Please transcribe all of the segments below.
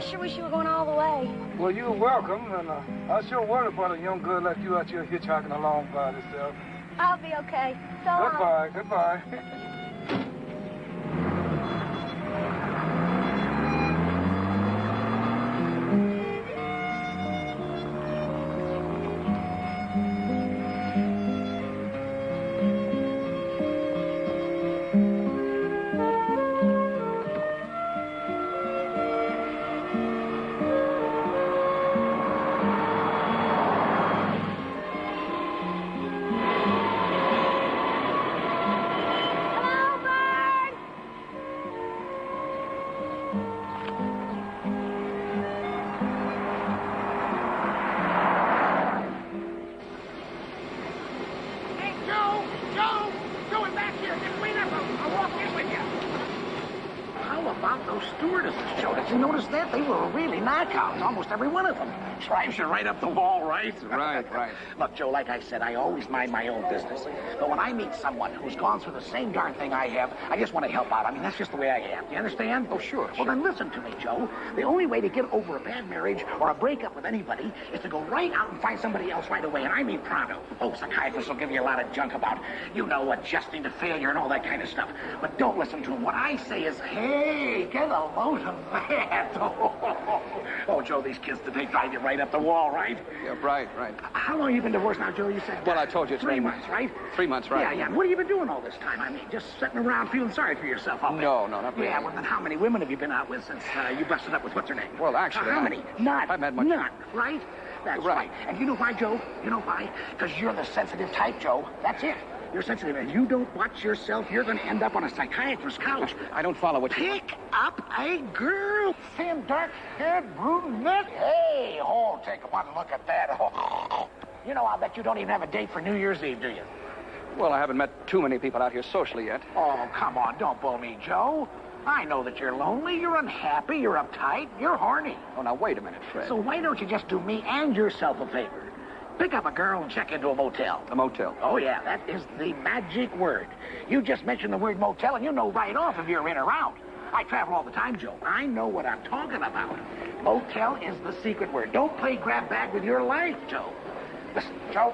sure wish you were going all the way. Well, you're welcome, and I sure worry about a young girl like you out here hitchhiking along by herself. I'll be okay. So long. Goodbye, goodbye. Almost every one of them. Drives you right up the wall, right? Right. Look, Joe, like I said, I always mind my own business. But when I meet someone who's gone through the same darn thing I have, I just want to help out. I mean, that's just the way I am. Do you understand? Oh, sure. Well, then listen to me, Joe. The only way to get over a bad marriage or a breakup with anybody is to go right out and find somebody else right away, and I mean pronto. Oh, psychiatrists will give you a lot of junk about, adjusting to failure and all that kind of stuff. But don't listen to them. What I say is, hey, get a load of that. Oh, Joe, these kids today drive you right up the wall, right? Yeah, right. How long have you been divorced now, Joe? You said... Well, I told you it's 3 months, right? 3 months, right. Yeah. What have you been doing all this time? I mean, just sitting around feeling sorry for yourself, huh? No, not really. Yeah, well, then how many women have you been out with since you busted up with what's her name? Well, actually... how many? None. I've had much... None, right? That's right. And you know why, Joe? You know why? Because you're the sensitive type, Joe. That's it. You're sensitive, and you don't watch yourself, you're going to end up on a psychiatrist's couch. I don't follow what you... Pick up a girl. Thin, dark-haired, brunette. Hey, take one look at that. You know, I'll bet you don't even have a date for New Year's Eve, do you? Well, I haven't met too many people out here socially yet. Oh, come on, don't bull me, Joe. I know that you're lonely, you're unhappy, you're uptight, you're horny. Oh, now, wait a minute, Fred. So why don't you just do me and yourself a favor? Pick up a girl and check into a motel. A motel? Oh, yeah, that is the magic word. You just mention the word motel, and you know right off if you're in or out. I travel all the time, Joe. I know what I'm talking about. Motel is the secret word. Don't play grab bag with your life, Joe. Listen, Joe,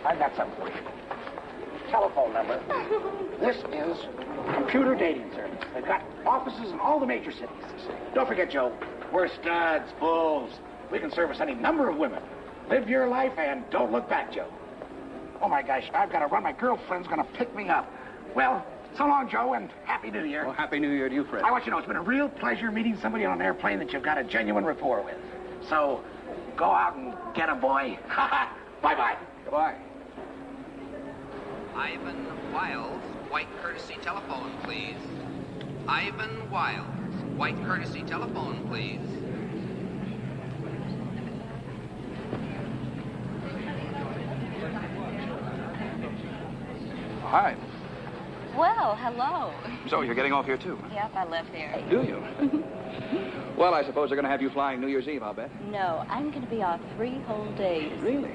I've got something for you. Telephone number. This is computer dating service. They've got offices in all the major cities. Don't forget, Joe, we're studs, bulls. We can service any number of women. Live your life and don't look back, Joe. Oh, my gosh, I've got to run. My girlfriend's going to pick me up. Well, so long, Joe, and Happy New Year. Well, Happy New Year to you, Fred. I want you to know it's been a real pleasure meeting somebody on an airplane that you've got a genuine rapport with. So, go out and get a boy. Bye-bye. Goodbye. Ivan Wiles, white courtesy telephone, please. Ivan Wiles, white courtesy telephone, please. Hi. Well, hello. So, you're getting off here, too? Yep, I live here. Do you? Well, I suppose they're going to have you flying New Year's Eve, I'll bet. No, I'm going to be off 3 whole days. Really?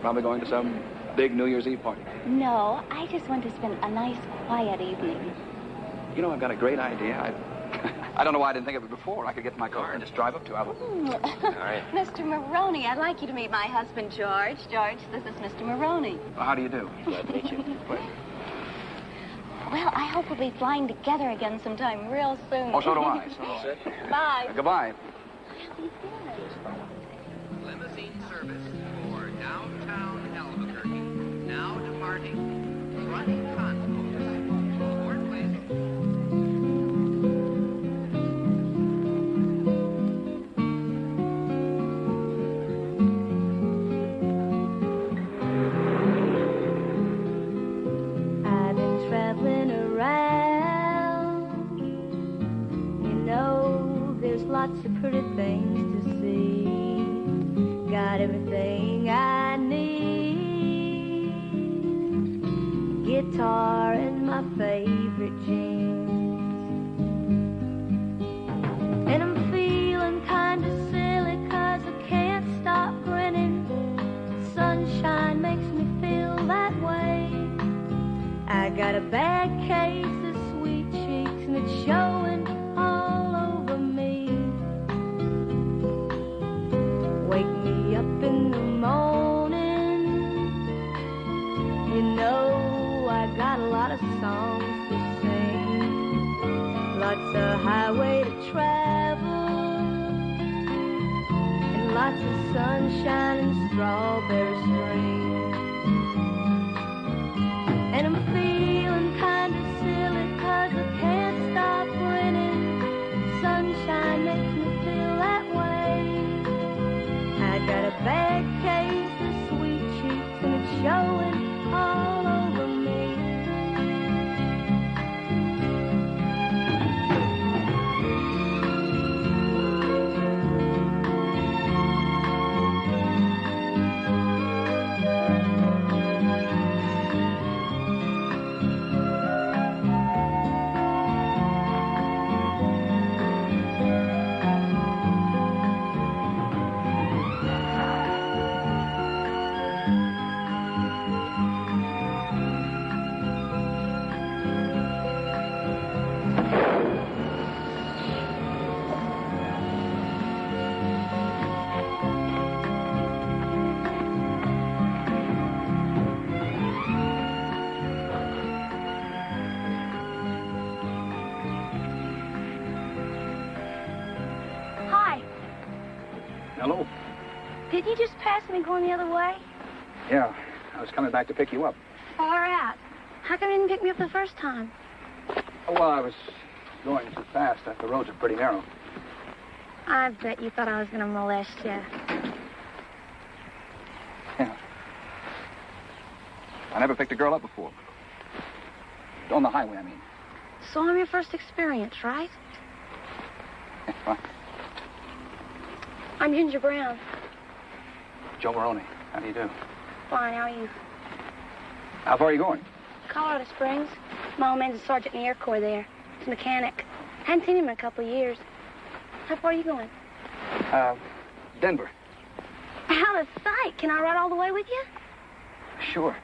Probably going to some big New Year's Eve party. No, I just want to spend a nice, quiet evening. You know, I've got a great idea. I don't know why I didn't think of it before. I could get in my car and just drive up to Alabama. All right. Mr. Maroney, I'd like you to meet my husband, George. George, this is Mr. Maroney. Well, how do you do? Glad to meet you. Well, I hope we'll be flying together again sometime real soon. Oh, so do I. Bye. Goodbye. Limousine service for downtown Albuquerque. Now departing. Running concourse. Board, please. I've been traveling around. You know, there's lots of pretty things to see. Got everything I need. Guitar and my favorite jeans. And I'm feeling kinda silly 'cause I can't stop grinning. Sunshine makes me feel that way. I got a bad case of sweet cheeks and it's showing all over me. lots of highway to travel, and lots of sunshine and strawberry spring. And I'm feeling kind of silly 'cause I can't stop grinning. Sunshine makes me feel that way. I got a bad case of sweet cheeks and it's showing all over me. Hi. Hello? Did you just pass me going the other way? Yeah, I was coming back to pick you up. Far out. How come you didn't pick me up the first time? Oh, well, I was going too fast. The roads are pretty narrow. I bet you thought I was going to molest you. Yeah. I never picked a girl up before. On the highway, I mean. So I'm your first experience, right? What? I'm Ginger Brown. Joe Maroney. How do you do? Fine, how are you? How far are you going? Colorado Springs. My old man's a sergeant in the Air Corps there. He's a mechanic. Hadn't seen him in a couple of years. How far are you going? Denver. Out of sight. Can I ride all the way with you? Sure.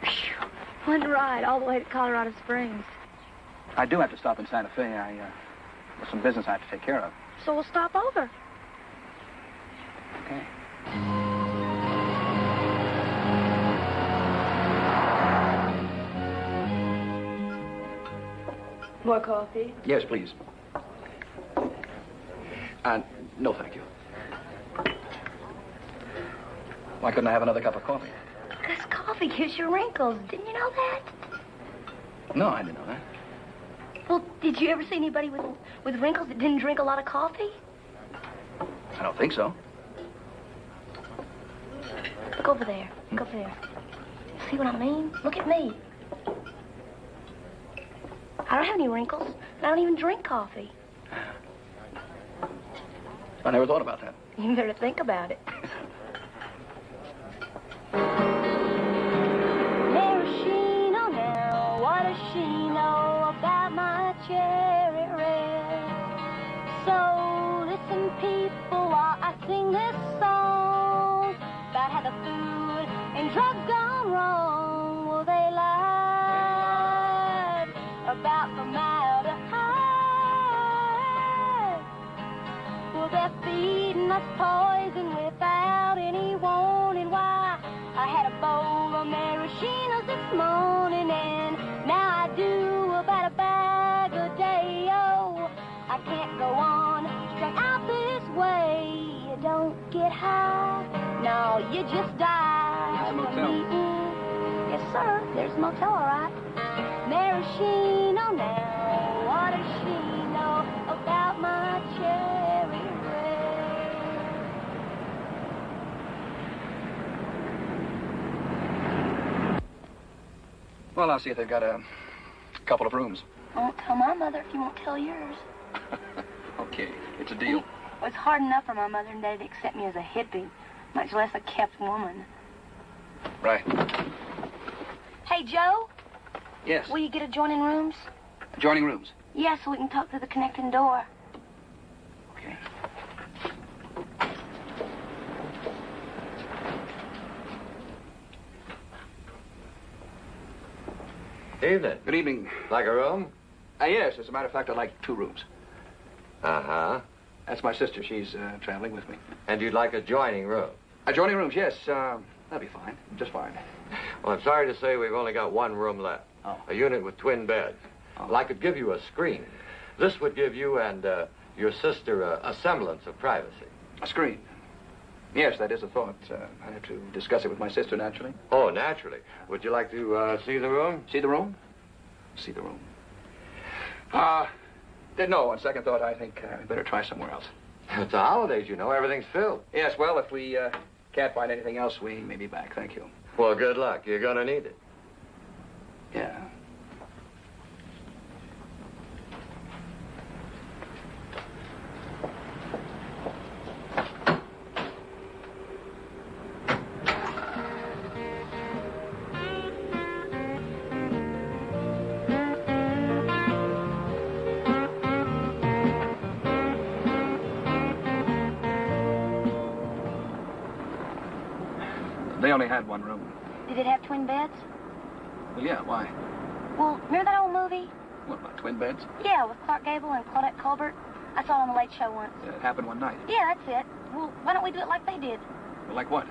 Phew. One ride all the way to Colorado Springs. I do have to stop in Santa Fe. There's some business I have to take care of. So we'll stop over. Okay. More coffee? Yes, please. No, thank you. Why couldn't I have another cup of coffee? Because coffee gives you wrinkles. Didn't you know that? No, I didn't know that. Well, did you ever see anybody with wrinkles that didn't drink a lot of coffee? I don't think so. Look over there. Look over there. See what I mean? Look at me. I don't have any wrinkles. And I don't even drink coffee. I never thought about that. You better think about it. Maraschino now, what does she know about my cherry red? So listen, people, while I sing this song about how the food and drugs gone wrong. Well, they lied about formaldehyde. Well, they're feeding us poison without any warning. Why? I had a bowl of maraschinos this morning, and now I do about a bag a day. Oh, I can't go on strung out this way. You don't get high, no, you just die. There's a motel. Yes, sir, there's a motel, all right. Maraschino now, what does she know about my cherry red? Well, I'll see if they've got a couple of rooms. I won't tell my mother if you won't tell yours. Okay, it's a deal. Well, it's hard enough for my mother and daddy to accept me as a hippie, much less a kept woman. Right. Hey, Joe, Yes. will you get adjoining rooms? Adjoining rooms. Yeah, so we can talk through the connecting door. Okay. Evening. Good evening. Like a room? Yes, as a matter of fact, I'd like 2 rooms. Uh-huh. That's my sister. She's traveling with me. And you'd like adjoining room? Adjoining rooms, yes. That'll be fine. Just fine. Well, I'm sorry to say we've only got 1 room left. Oh. A unit with twin beds. Oh. Well, I could give you a screen. This would give you and your sister a semblance of privacy. A screen. Yes, that is a thought. I have to discuss it with my sister, naturally. Oh, naturally. Would you like to see the room? See the room? See the room. No, on second thought, I think we better try somewhere else. It's the holidays, you know. Everything's filled. Yes, well, if we can't find anything else, we may be back. Thank you. Well, good luck. You're going to need it. Yeah. They only had one room. Did it have twin beds? Well, yeah, why? Well, remember that old movie? What, about twin beds? Yeah, with Clark Gable and Claudette Colbert. I saw it on the Late Show once. It happened one night. Yeah, that's it. Well, why don't we do it like they did? Well, like what?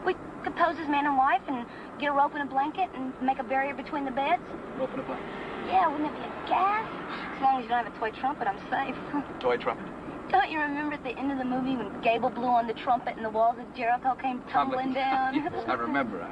We could pose as man and wife and get a rope and a blanket and make a barrier between the beds. Rope and a blanket. Yeah, wouldn't it be a gas? As long as you don't have a toy trumpet, I'm safe. Toy trumpet. Don't you remember at the end of the movie when Gable blew on the trumpet and the walls of Jericho came tumbling down? Yes, I remember.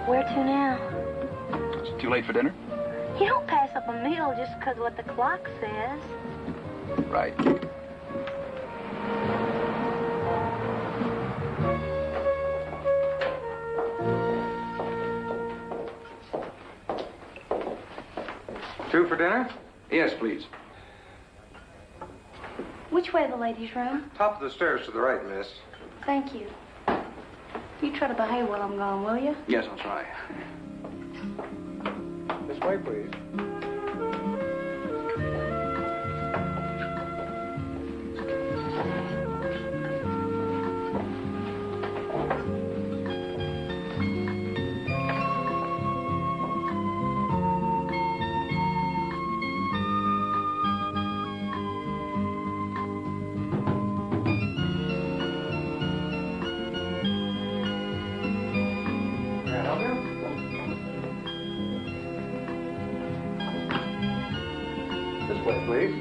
Where to now? It's too late for dinner? You don't pass up a meal just because of what the clock says. Right. Two for dinner? Yes, please. Which way the ladies' room? Top of the stairs to the right, miss. Thank you. You try to behave while I'm gone, will you? Yes, I'll try. This way, please. This way, please.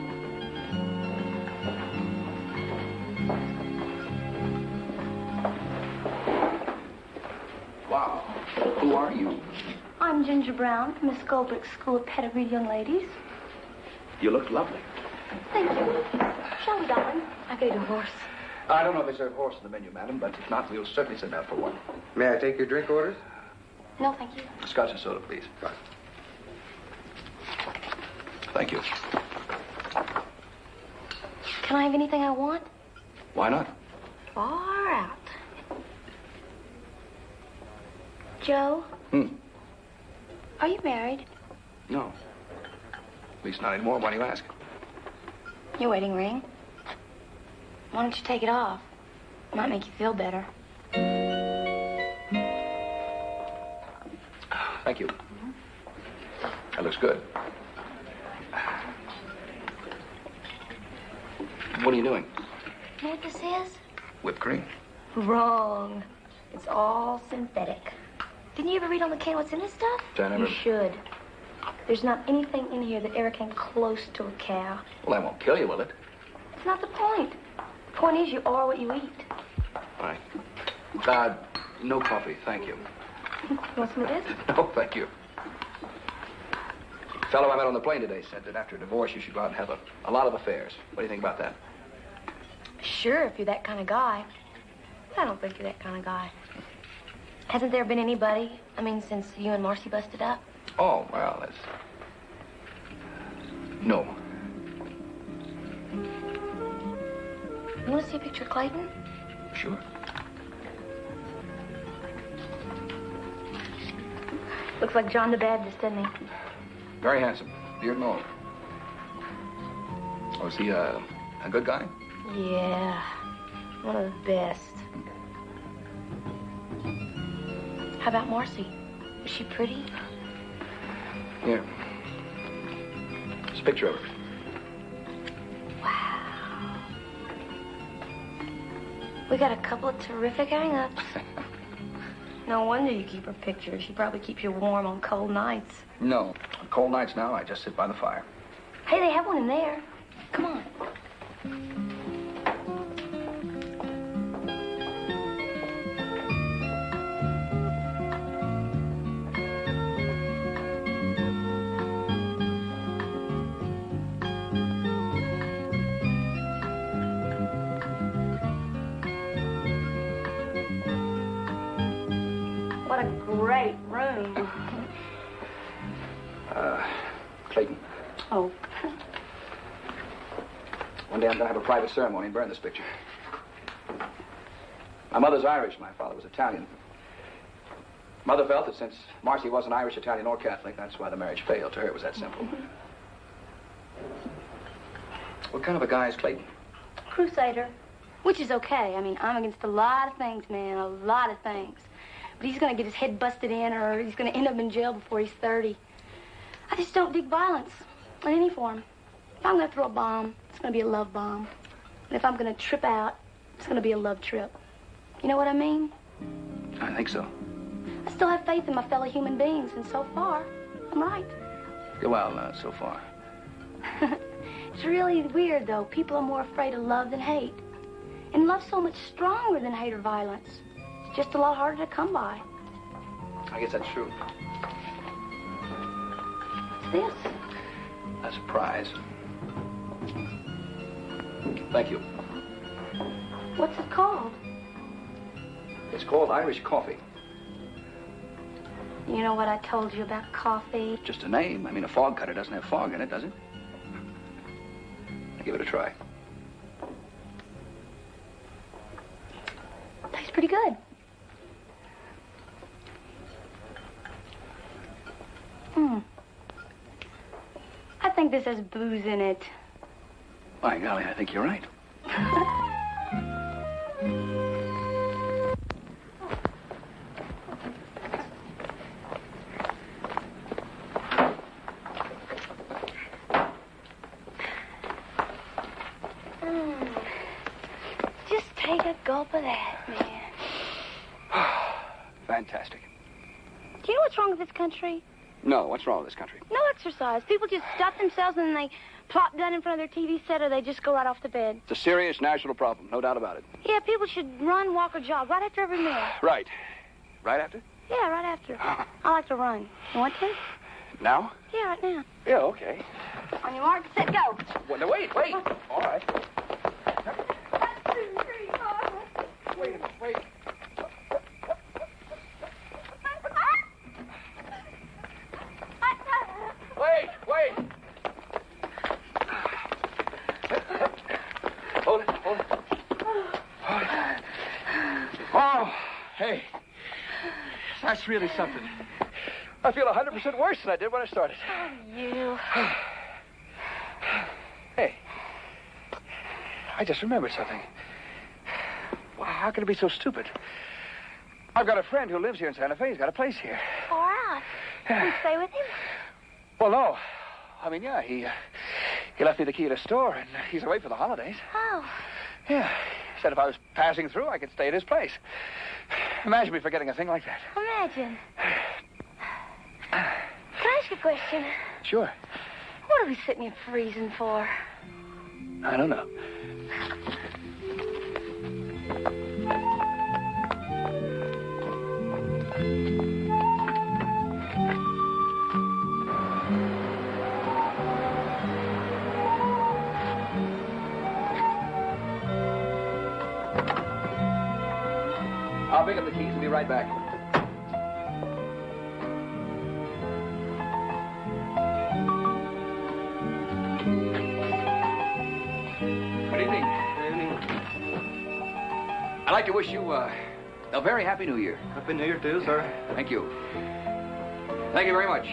Wow. Who are you? I'm Ginger Brown, Miss Goldbrick's School of Pedigreed Young Ladies. You look lovely. Thank you. Shall we, darling? I could eat a horse. I don't know if they serve horse in the menu, madam, but if not, we'll certainly send out for one. May I take your drink orders? No, thank you. Scotch and soda, please. Right. Thank you. Can I have anything I want? Why not? Far out. Joe? Are you married? No. At least not anymore. Why do you ask? Your wedding ring. Why don't you take it off? It might make you feel better. Thank you. That looks good. What are you doing? You know what this is? Whipped cream. Wrong. It's all synthetic. Didn't you ever read on the can what's in this stuff? I never... You should. There's not anything in here that ever came close to a cow. Well, that won't kill you, will it? It's not the point. The point is you are what you eat. Right. No coffee, thank you. You want some of this? No, thank you. The fellow I met on the plane today said that after a divorce you should go out and have a lot of affairs. What do you think about that? Sure, if you're that kind of guy. I don't think you're that kind of guy. Hasn't there been anybody, since you and Marcy busted up? Oh, well, that's... No. You want to see a picture of Clayton? Sure. Looks like John the Baptist, doesn't he? Very handsome. Beard and all. Oh, is he a good guy? Yeah, one of the best. How about Marcy? Is she pretty? Here. It's a picture of her. Wow. We got a couple of terrific hang-ups. No wonder you keep her pictures. She probably keeps you warm on cold nights. No. On cold nights now, I just sit by the fire. Hey, they have one in there. Come on. What a great room. Clayton. Oh. One day I'm going to have a private ceremony and burn this picture. My mother's Irish. My father was Italian. Mother felt that since Marcy wasn't Irish, Italian, or Catholic, that's why the marriage failed. To her, it was that simple. What kind of a guy is Clayton? Crusader. Which is okay. I mean, I'm against a lot of things, man. A lot of things. But he's going to get his head busted in, or he's going to end up in jail before he's 30. I just don't dig violence in any form. If I'm going to throw a bomb, it's going to be a love bomb. And if I'm going to trip out, it's going to be a love trip. You know what I mean? I think so. I still have faith in my fellow human beings, and so far, I'm right. Well, so far. It's really weird, though. People are more afraid of love than hate. And love's so much stronger than hate or violence. It's just a lot harder to come by. I guess that's true. What's this? A surprise. Thank you. What's it called? It's called Irish coffee. You know what I told you about coffee? Just a name. I mean, a fog cutter doesn't have fog in it, does it? I'll give it a try. Tastes pretty good. I think this has booze in it. By golly, I think you're right. Just take a gulp of that, man. Fantastic. Do you know what's wrong with this country? No, what's wrong with this country? No exercise. People just stuff themselves and then they plop down in front of their TV set or they just go right off to bed. It's a serious national problem, no doubt about it. Yeah, people should run, walk, or jog right after every meal. Right. Right after? Yeah, right after. I like to run. You want to? Now? Yeah, right now. Yeah, okay. On your mark, set, go. Well, no, wait. All right. 1, 2, 3, 4. Wait. Wait. Hold it. Oh, hey. That's really something. I feel 100% worse than I did when I started. Oh, you. Hey. I just remembered something. Well, how can it be so stupid? I've got a friend who lives here in Santa Fe. He's got a place here. Far out. Can you stay with him? Well, no. I mean, yeah, he left me the key to the store, and he's away for the holidays. Oh. Yeah. He said if I was passing through, I could stay at his place. Imagine me forgetting a thing like that. Imagine. Can I ask you a question? Sure. What are we sitting here freezing for? I don't know. I'll pick up the keys and be right back. Good evening. I'd like to wish you a very happy New Year. Happy New Year too, sir. Thank you. Thank you very much.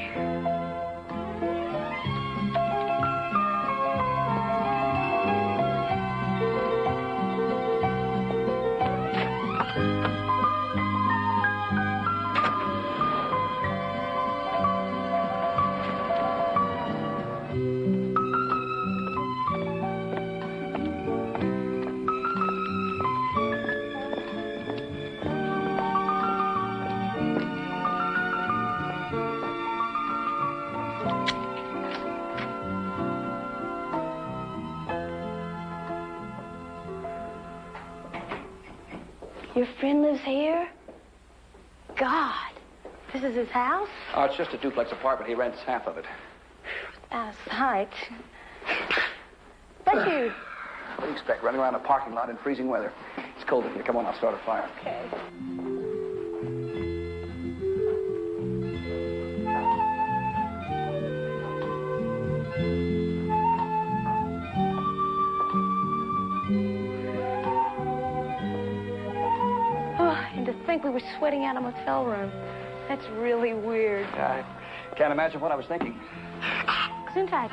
Your friend lives here? God, this is his house? Oh, it's just a duplex apartment. He rents half of it. Sight. That's you. What do you expect, running around a parking lot in freezing weather? It's cold in here. Come on, I'll start a fire. Okay. And to think we were sweating out a motel room. That's really weird. I can't imagine what I was thinking. Gesundheit.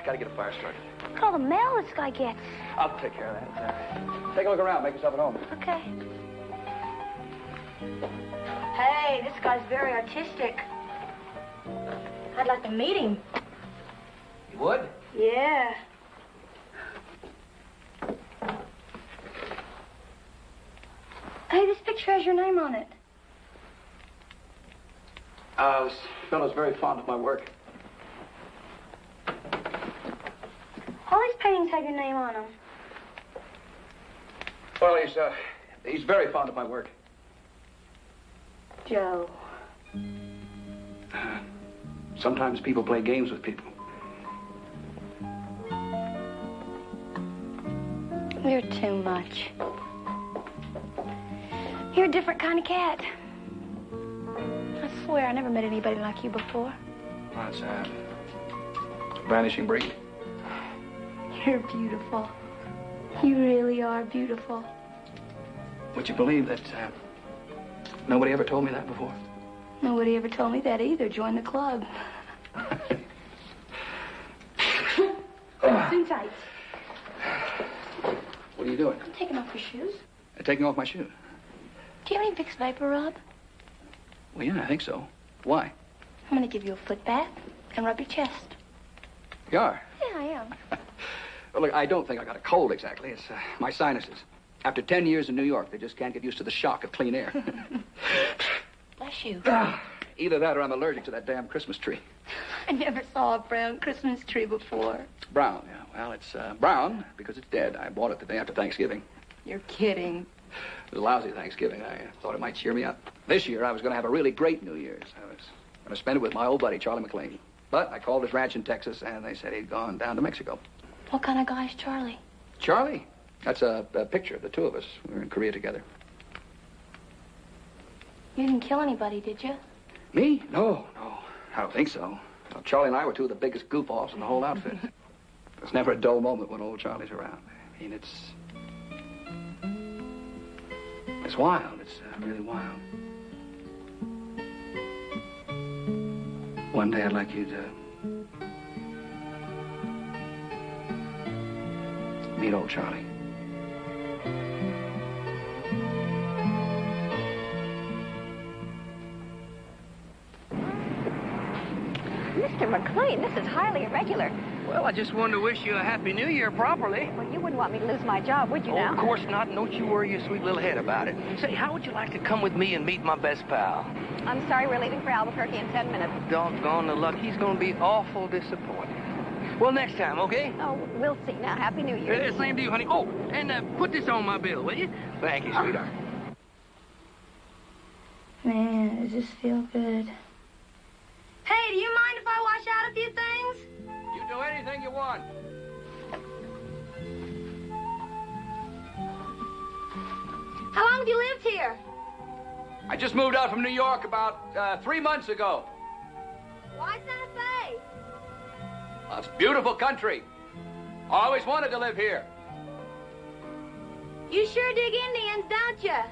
Gotta get a fire started. Look at all the mail this guy gets. I'll take care of that. Take a look around. Make yourself at home. Okay. Hey, this guy's very artistic. I'd like to meet him. You would? Yeah. Hey, this picture has your name on it. This fellow's very fond of my work. All these paintings have your name on them. Well, he's very fond of my work. Joe. Sometimes people play games with people. You're too much. You're a different kind of cat. I swear I never met anybody like you before. That's a vanishing breed. You're beautiful. You really are beautiful. Would you believe that nobody ever told me that before? Nobody ever told me that either. Join the club. Gesundheit. What are you doing? I'm taking off your shoes. Taking off my shoe. Do you have any Vicks Vapor Rub? Well, yeah, I think so. Why? I'm going to give you a foot bath and rub your chest. You are? Yeah, I am. Well, look, I don't think I got a cold exactly. It's my sinuses. After 10 years in New York, they just can't get used to the shock of clean air. Bless you. Either that or I'm allergic to that damn Christmas tree. I never saw a brown Christmas tree before. Brown, yeah. Well, it's brown because it's dead. I bought it the day after Thanksgiving. You're kidding. It was a lousy Thanksgiving. I thought it might cheer me up. This year, I was going to have a really great New Year's. I was going to spend it with my old buddy, Charlie McLean. But I called his ranch in Texas, and they said he'd gone down to Mexico. What kind of guy's Charlie? Charlie? That's a picture of the two of us. We were in Korea together. You didn't kill anybody, did you? Me? No. I don't think so. Well, Charlie and I were two of the biggest goof-offs in the whole outfit. There's never a dull moment when old Charlie's around. I mean, it's wild. It's really wild. One day I'd like you to meet old Charlie. Mr. McLean, this is highly irregular. Well, I just wanted to wish you a Happy New Year properly. Well, you wouldn't want me to lose my job, would you now? Of course not. And don't you worry your sweet little head about it. Say, how would you like to come with me and meet my best pal? I'm sorry, we're leaving for Albuquerque in 10 minutes. Doggone the luck. He's going to be awful disappointed. Well, next time, okay? Oh, we'll see now. Happy New Year. Same to you, honey. Oh, and put this on my bill, will you? Thank you, sweetheart. Man, does this feel good? Hey, do you mind if I wash out a few things? You do anything you want. How long have you lived here? I just moved out from New York about 3 months ago. Why Santa Fe? It's a beautiful country. I always wanted to live here. You sure dig Indians, don't you?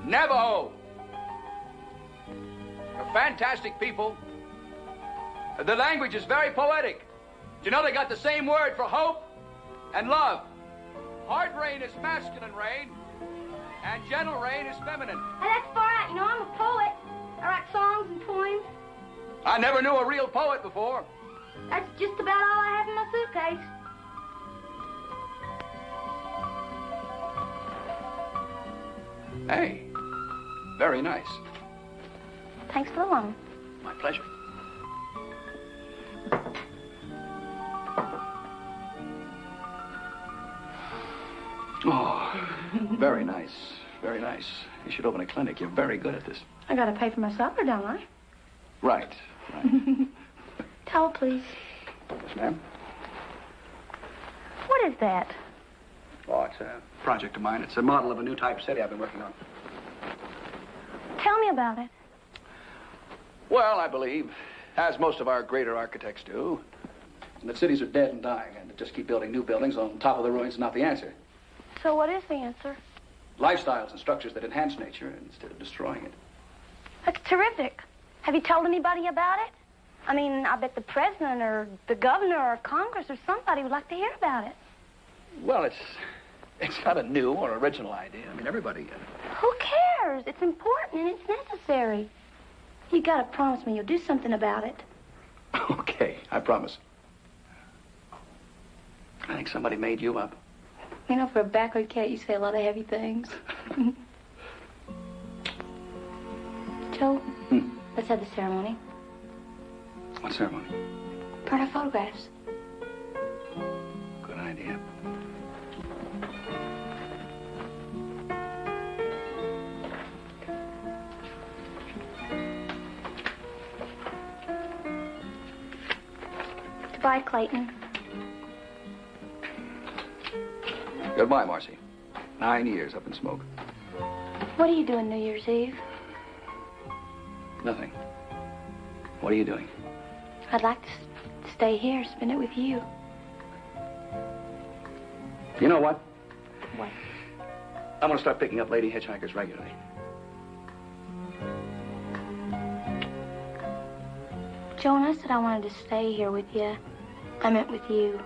Navajo. They're fantastic people. The language is very poetic. Do you know they got the same word for hope and love? Hard rain is masculine rain, and gentle rain is feminine. Hey, that's far out. You know, I'm a poet. I write songs and poems. I never knew a real poet before. That's just about all I have in my suitcase. Hey, very nice. Thanks for the loan. My pleasure. Oh, Very nice. Very nice. You should open a clinic. You're very good at this. I gotta pay for my supper, don't I? Right. Right. Towel, please. Yes, ma'am. What is that? Oh, it's a project of mine. It's a model of a new type city I've been working on. Tell me about it. Well, I believe, as most of our greater architects do, that cities are dead and dying, and to just keep building new buildings on top of the ruins is not the answer. So what is the answer? Lifestyles and structures that enhance nature instead of destroying it. That's terrific. Have you told anybody about it? I mean, I bet the president or the governor or Congress or somebody would like to hear about it. Well, it's not a new or original idea. I mean, everybody... Who cares? It's important and it's necessary. You gotta promise me you'll do something about it. Okay, I promise. I think somebody made you up. You know, for a backward cat, you say a lot of heavy things. Joe, let's have the ceremony. What ceremony? Burn our photographs. Good idea. Goodbye, Clayton. Goodbye, Marcy. 9 years up in smoke. What are you doing New Year's Eve? Nothing. What are you doing? I'd like to stay here, spend it with you. You know what? What? I'm going to start picking up lady hitchhikers regularly. Joe, when I said I wanted to stay here with you, I meant with you.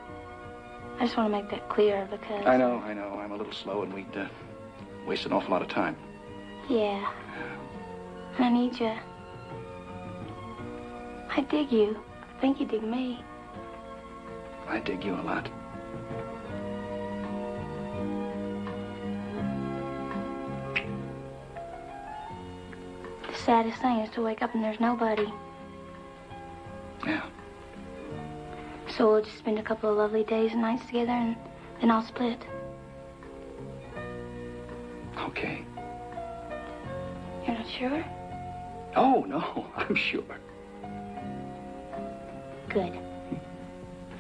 I just want to make that clear because... I know. I'm a little slow and we'd waste an awful lot of time. Yeah. And I need you. I dig you. I think you dig me. I dig you a lot. The saddest thing is to wake up and there's nobody. Yeah. So we'll just spend a couple of lovely days and nights together and then I'll split. Okay. You're not sure? Oh, no, I'm sure. Good.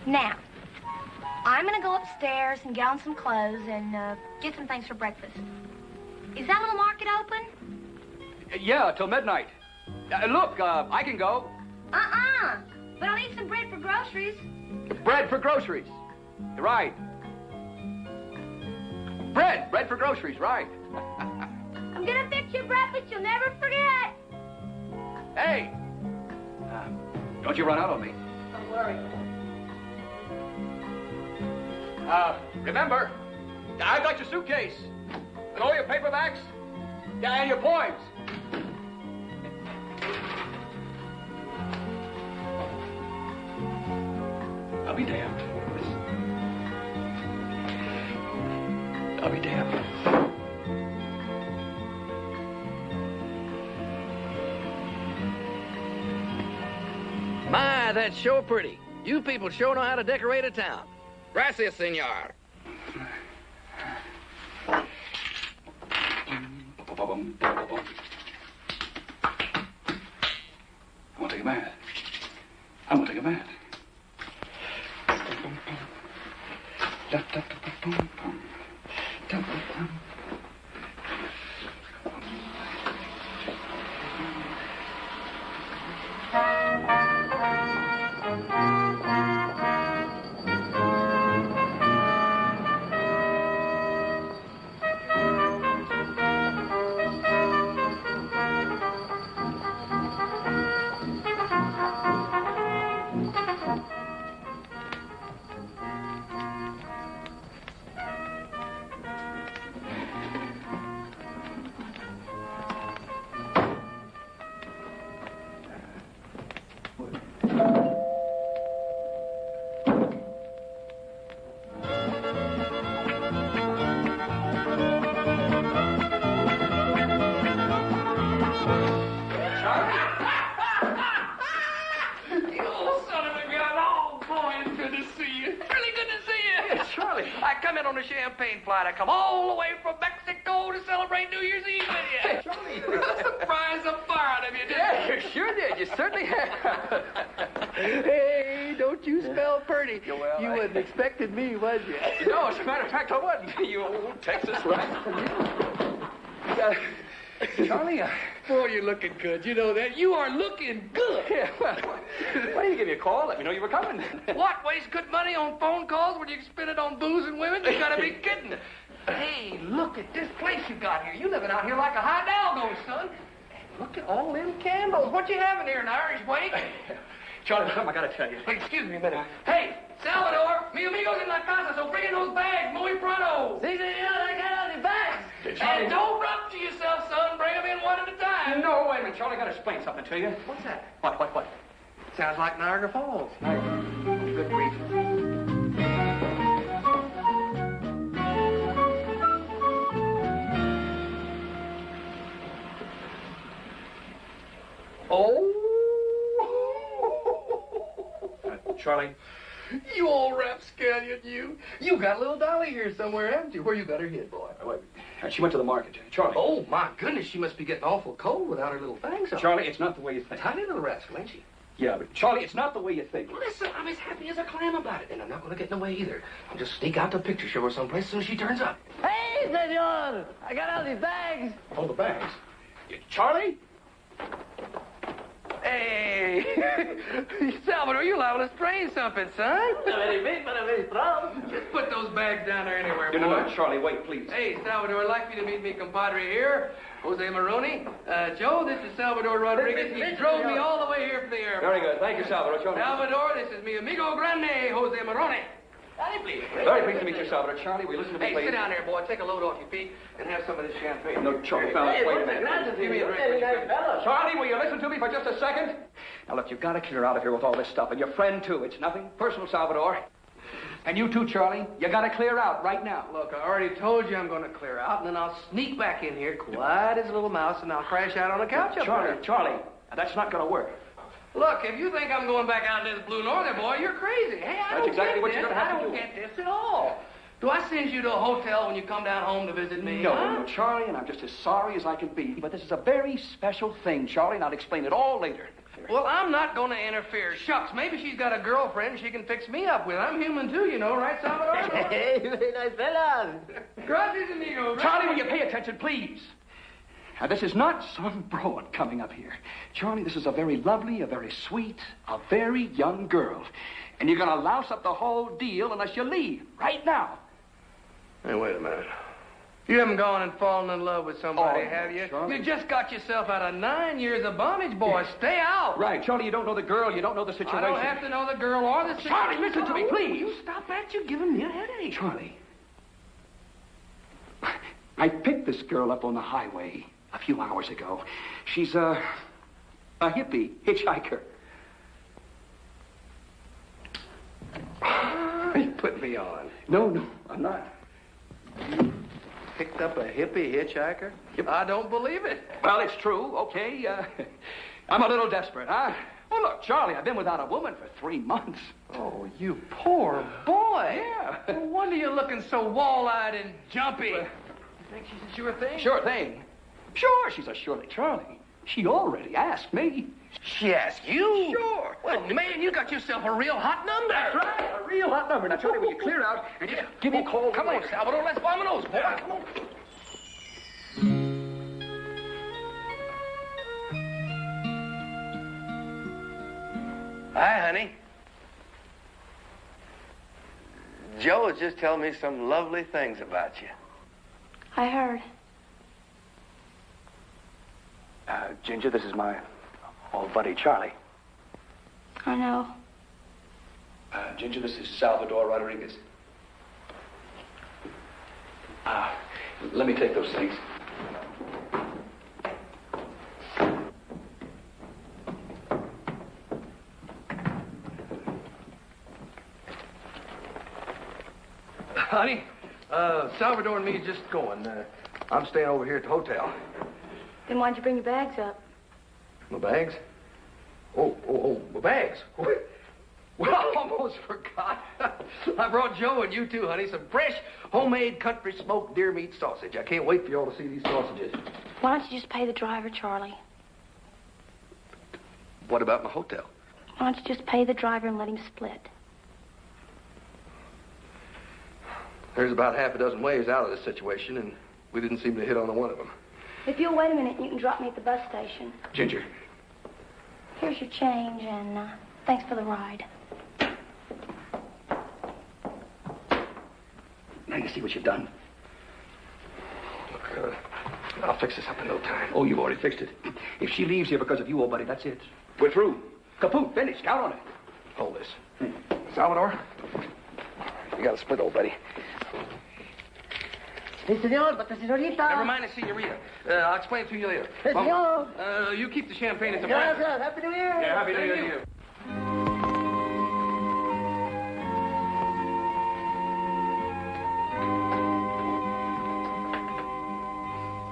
Now, I'm gonna go upstairs and get on some clothes and get some things for breakfast. Is that little market open? Yeah, till midnight. Look, I can go. But I'll need some bread for groceries. Bread for groceries. You're right. Bread for groceries, right. I'm gonna fix your breakfast you'll never forget. Hey! Don't you run out on me. Don't worry. Remember, I've got your suitcase. And all your paperbacks. Yeah, and your poems. I'll be damned. I'll be damned. My, that's sure pretty. You people sure know how to decorate a town. Gracias, senor. I want to take a bath. I want to take a bath. I come in on a champagne flight. I come all the way from Mexico. home to celebrate New Year's Eve with you. Surprise a fire out of you, didn't Yeah, you sure did. You certainly have. Hey, don't you spell pretty. Well, You wasn't expecting me, was you? No, as a matter of fact, I wasn't. You old Texas rat. Charlie, Boy, you're looking good. You know that. You are looking good. yeah, well, why didn't you give me a call? Let me know you were coming. What? Waste good money on phone calls when you can spend it on booze and women? You gotta be kidding. Hey, look at this place you got here. You living out here like a high Dalgo, son. And look at all them candles. What you having here, an Irish wake? Charlie, I gotta tell you. Excuse me a minute. Hey, Salvador, mi amigos en la casa, so bring in those bags muy pronto. Sí, señor, I got all the bags. And don't rupture yourself, son. Bring them in one at a time. No, wait a minute, Charlie. I gotta explain something to you. What's that? What? Sounds like Niagara Falls. Good grief. Charlie. You old rapscallion, you. You got a little Dolly here somewhere, haven't you? Where you got her hid, boy? Wait, she went to the market, Charlie. Oh, my goodness, she must be getting awful cold without her little fangs on. Charlie, it's not the way you think. Tiny little rascal, ain't she? Yeah, but Charlie, it's not the way you think. Listen, I'm as happy as a clam about it, and I'm not going to get in the way either. I'll just sneak out to picture show her someplace as soon as she turns up. Hey, senor! I got all these bags. Oh, the bags. Charlie? Hey! Salvador, you're liable to strain something, son. Very big, but very strong. Just put those bags down there anywhere, boy. No, Charlie, wait, please. Hey, Salvador, I'd like you to meet me compadre here, Jose Maroney. Joe, this is Salvador Rodriguez. He drove me all the way here from the airport. Very good. Thank you, Salvador. Charlie. Salvador, this is mi amigo grande, Jose Maroney. Please. Very pleased to meet you, Salvador. Charlie, will you listen to me, Hey, please? sit down there, boy. Take a load off your feet and have some of this champagne. No, Charlie, fella, wait a minute. Give me a drink. Charlie, will you listen to me for just a second? Now, look, you've got to clear out of here with all this stuff, and your friend, too. It's nothing personal, Salvador. And you, too, Charlie. You got to clear out right now. Look, I already told you I'm going to clear out, and then I'll sneak back in here, quiet as a little mouse, and I'll crash out on the couch up there. Charlie, that's not going to work. Look, if you think I'm going back out in this Blue Northern, boy, you're crazy. Hey, That's exactly what you're going to have to do. I don't get this at all. Do I send you to a hotel when you come down home to visit me? No, Charlie, and I'm just as sorry as I can be. But this is a very special thing, Charlie, and I'll explain it all later. Well, I'm not going to interfere. Shucks, maybe she's got a girlfriend she can fix me up with. I'm human, too, you know, right, Salvador? Hey, very nice fellas. Gracias, amigo. Charlie, will you pay attention, please? Now, this is not some broad coming up here. Charlie, this is a very lovely, a very sweet, a very young girl. And you're going to louse up the whole deal unless you leave right now. Hey, wait a minute. You haven't gone and fallen in love with somebody, have you? Charlie. You just got yourself out of 9 years of bondage, boy. Stay out. Right, Charlie, you don't know the girl, you don't know the situation. I don't have to know the girl or the situation. Charlie, listen to me, please. You stop that. You're giving me a headache. Charlie, I picked this girl up on the highway a few hours ago. She's a hippie hitchhiker. You put me on. No, I'm not. You picked up a hippie hitchhiker? Yep. I don't believe it. Well, it's true, okay. I'm a little desperate, huh? Well, look, Charlie, I've been without a woman for 3 months. Oh, you poor boy. Yeah. No wonder you're looking so wall-eyed and jumpy. You think she's a sure thing? Sure thing. Sure, she's a surely Charlie. She already asked me. She asked you? Sure. Well, man, you got yourself a real hot number. That's right, a real hot number. Now, Charlie, will you clear out and just give me a call? Come on, Salvador, let's vamonos, boy. Come on. Hi, honey. Joe was just telling me some lovely things about you. I heard. Ginger, this is my old buddy, Charlie. I know. Ginger, this is Salvador Rodriguez. Let me take those things. Honey, Salvador and me are just going. I'm staying over here at the hotel. Then why'd you bring your bags up? My bags? Oh, my bags. Well, I almost forgot. I brought Joe and you too, honey, some fresh Homemade country smoked deer meat sausage. I can't wait for you all to see these sausages. Why don't you just pay the driver, Charlie? What about my hotel? Why don't you just pay the driver and let him split? There's about half a dozen ways out of this situation, and we didn't seem to hit on one of them. If you'll wait a minute, you can drop me at the bus station. Ginger. Here's your change, and thanks for the ride. Now you see what you've done. Look, I'll fix this up in no time. Oh, you've already fixed it. If she leaves here because of you, old buddy, that's it. We're through. Kaput, finished. Count on it. Hold this. Salvador, you got to split, old buddy. Si, senor, but the senorita. Never mind the senorita. I'll explain it to you later. Si, senor. You keep the champagne at the Gracias. front. Happy New Year. Yeah, Happy New Year to you.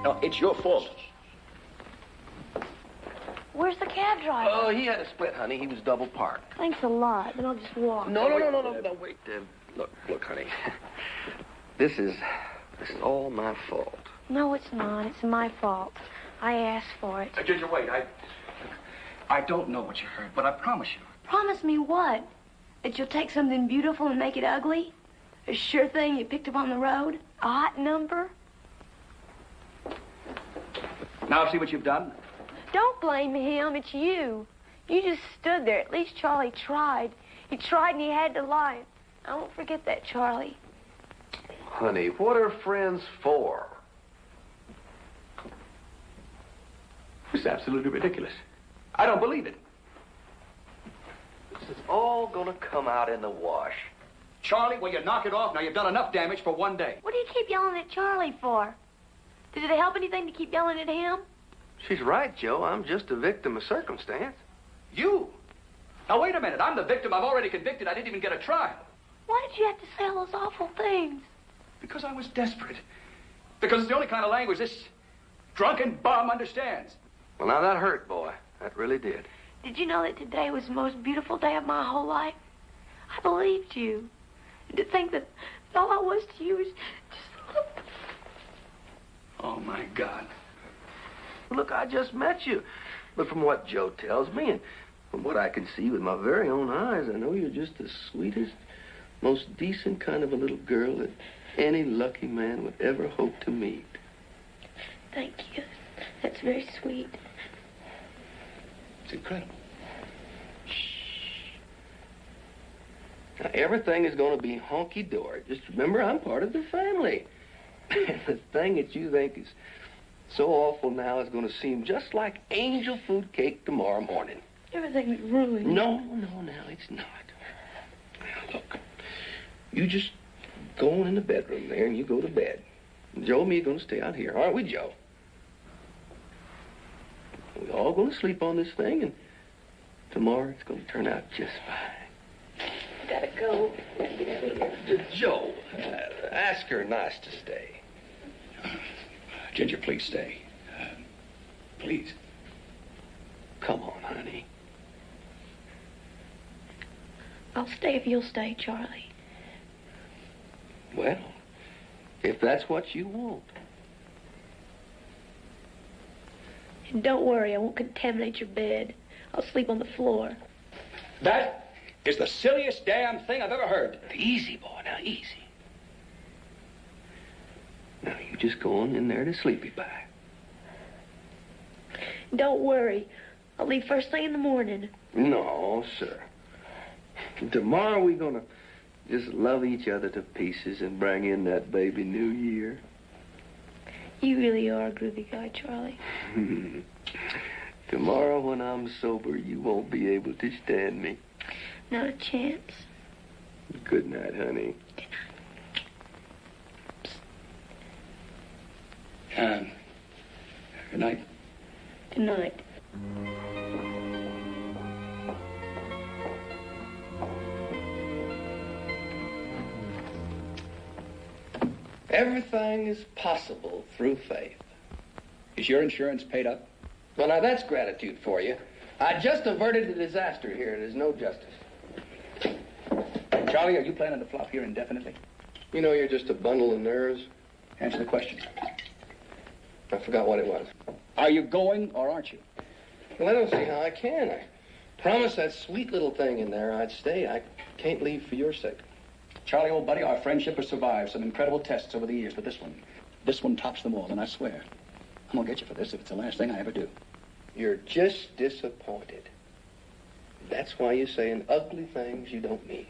No, it's your fault. Where's the cab driver? Oh, he had a split, honey. He was double parked. Thanks a lot. Then I'll just walk. No, wait. Look, honey. This is all my fault. No, it's not. It's my fault. I asked for it. Ginger, wait. I don't know what you heard, but I promise you. Promise me what? That you'll take something beautiful and make it ugly? A sure thing you picked up on the road? A hot number? Now see what you've done? Don't blame him. It's you. You just stood there. At least Charlie tried. He tried and he had to lie. I won't forget that, Charlie. Honey, what are friends for? It's absolutely ridiculous. I don't believe it. This is all gonna come out in the wash. Charlie, will you knock it off? Now you've done enough damage for one day. What do you keep yelling at Charlie for? Did it help anything to keep yelling at him? She's right, Joe. I'm just a victim of circumstance. You? Now wait a minute. I'm the victim. I'm already convicted. I didn't even get a trial. Why did you have to say all those awful things? Because I was desperate. Because it's the only kind of language this drunken bum understands. Well, now that hurt, boy. That really did. Did you know that today was the most beautiful day of my whole life? I believed you. And to think that all I was to you was just love. Oh, my God. Look, I just met you. But from what Joe tells me and from what I can see with my very own eyes, I know you're just the sweetest, most decent kind of a little girl that any lucky man would ever hope to meet. Thank you. That's very sweet. It's incredible. Now, everything is going to be honky-dory. Just remember, I'm part of the family. And the thing that you think is so awful now is going to seem just like angel food cake tomorrow morning. Everything's ruined. No, now it's not. Now, look, you just go on in the bedroom there and you go to bed. Joe and me are going to stay out here, aren't we, Joe? We're all going to sleep on this thing, and tomorrow it's going to turn out just fine. Gotta go. Joe, ask her nice to stay. Ginger, please stay. Please. Come on, honey. I'll stay if you'll stay, Charlie. Well, if that's what you want. And don't worry, I won't contaminate your bed. I'll sleep on the floor. That is the silliest damn thing I've ever heard. Easy, boy, now, easy. Now, you just go on in there to sleepy by. Don't worry. I'll leave first thing in the morning. No, sir. Tomorrow we're going to just love each other to pieces and bring in that baby New Year. You really are a groovy guy, Charlie. Tomorrow when I'm sober, you won't be able to stand me. Not a chance. Good night, honey. Good night. Good night. Everything is possible through faith. Is your insurance paid up? Well, now that's gratitude for you. I just averted a disaster here. There's no justice. Charlie, are you planning to flop here indefinitely? You know you're just a bundle of nerves. Answer the question. I forgot what it was. Are you going or aren't you? Well, I don't see how I can. I promised that sweet little thing in there I'd stay. I can't leave for your sake. Charlie, old buddy, our friendship has survived some incredible tests over the years, but this one tops them all, and I swear, I'm gonna get you for this if it's the last thing I ever do. You're just disappointed. That's why you're saying ugly things you don't mean.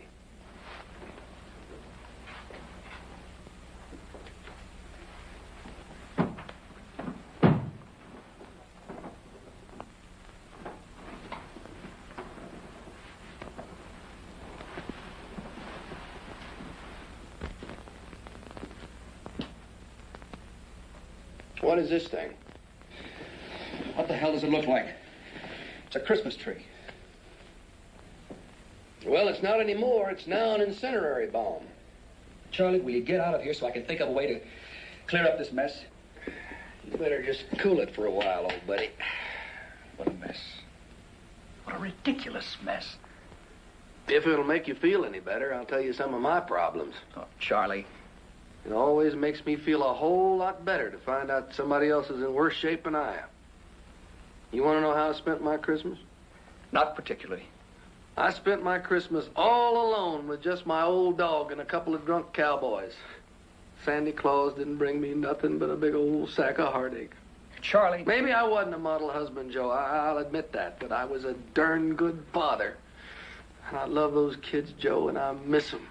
What is this thing? What the hell does it look like? It's a Christmas tree. Well, it's not anymore. It's now an incendiary bomb. Charlie, will you get out of here so I can think of a way to clear up this mess? You better just cool it for a while, old buddy. What a mess. What a ridiculous mess. If it'll make you feel any better, I'll tell you some of my problems. Oh, Charlie. It always makes me feel a whole lot better to find out somebody else is in worse shape than I am. You want to know how I spent my Christmas? Not particularly. I spent my Christmas all alone with just my old dog and a couple of drunk cowboys. Sandy Claus didn't bring me nothing but a big old sack of heartache. Charlie. Maybe I wasn't a model husband, Joe. I'll admit that. But I was a darn good father. And I love those kids, Joe, and I miss them.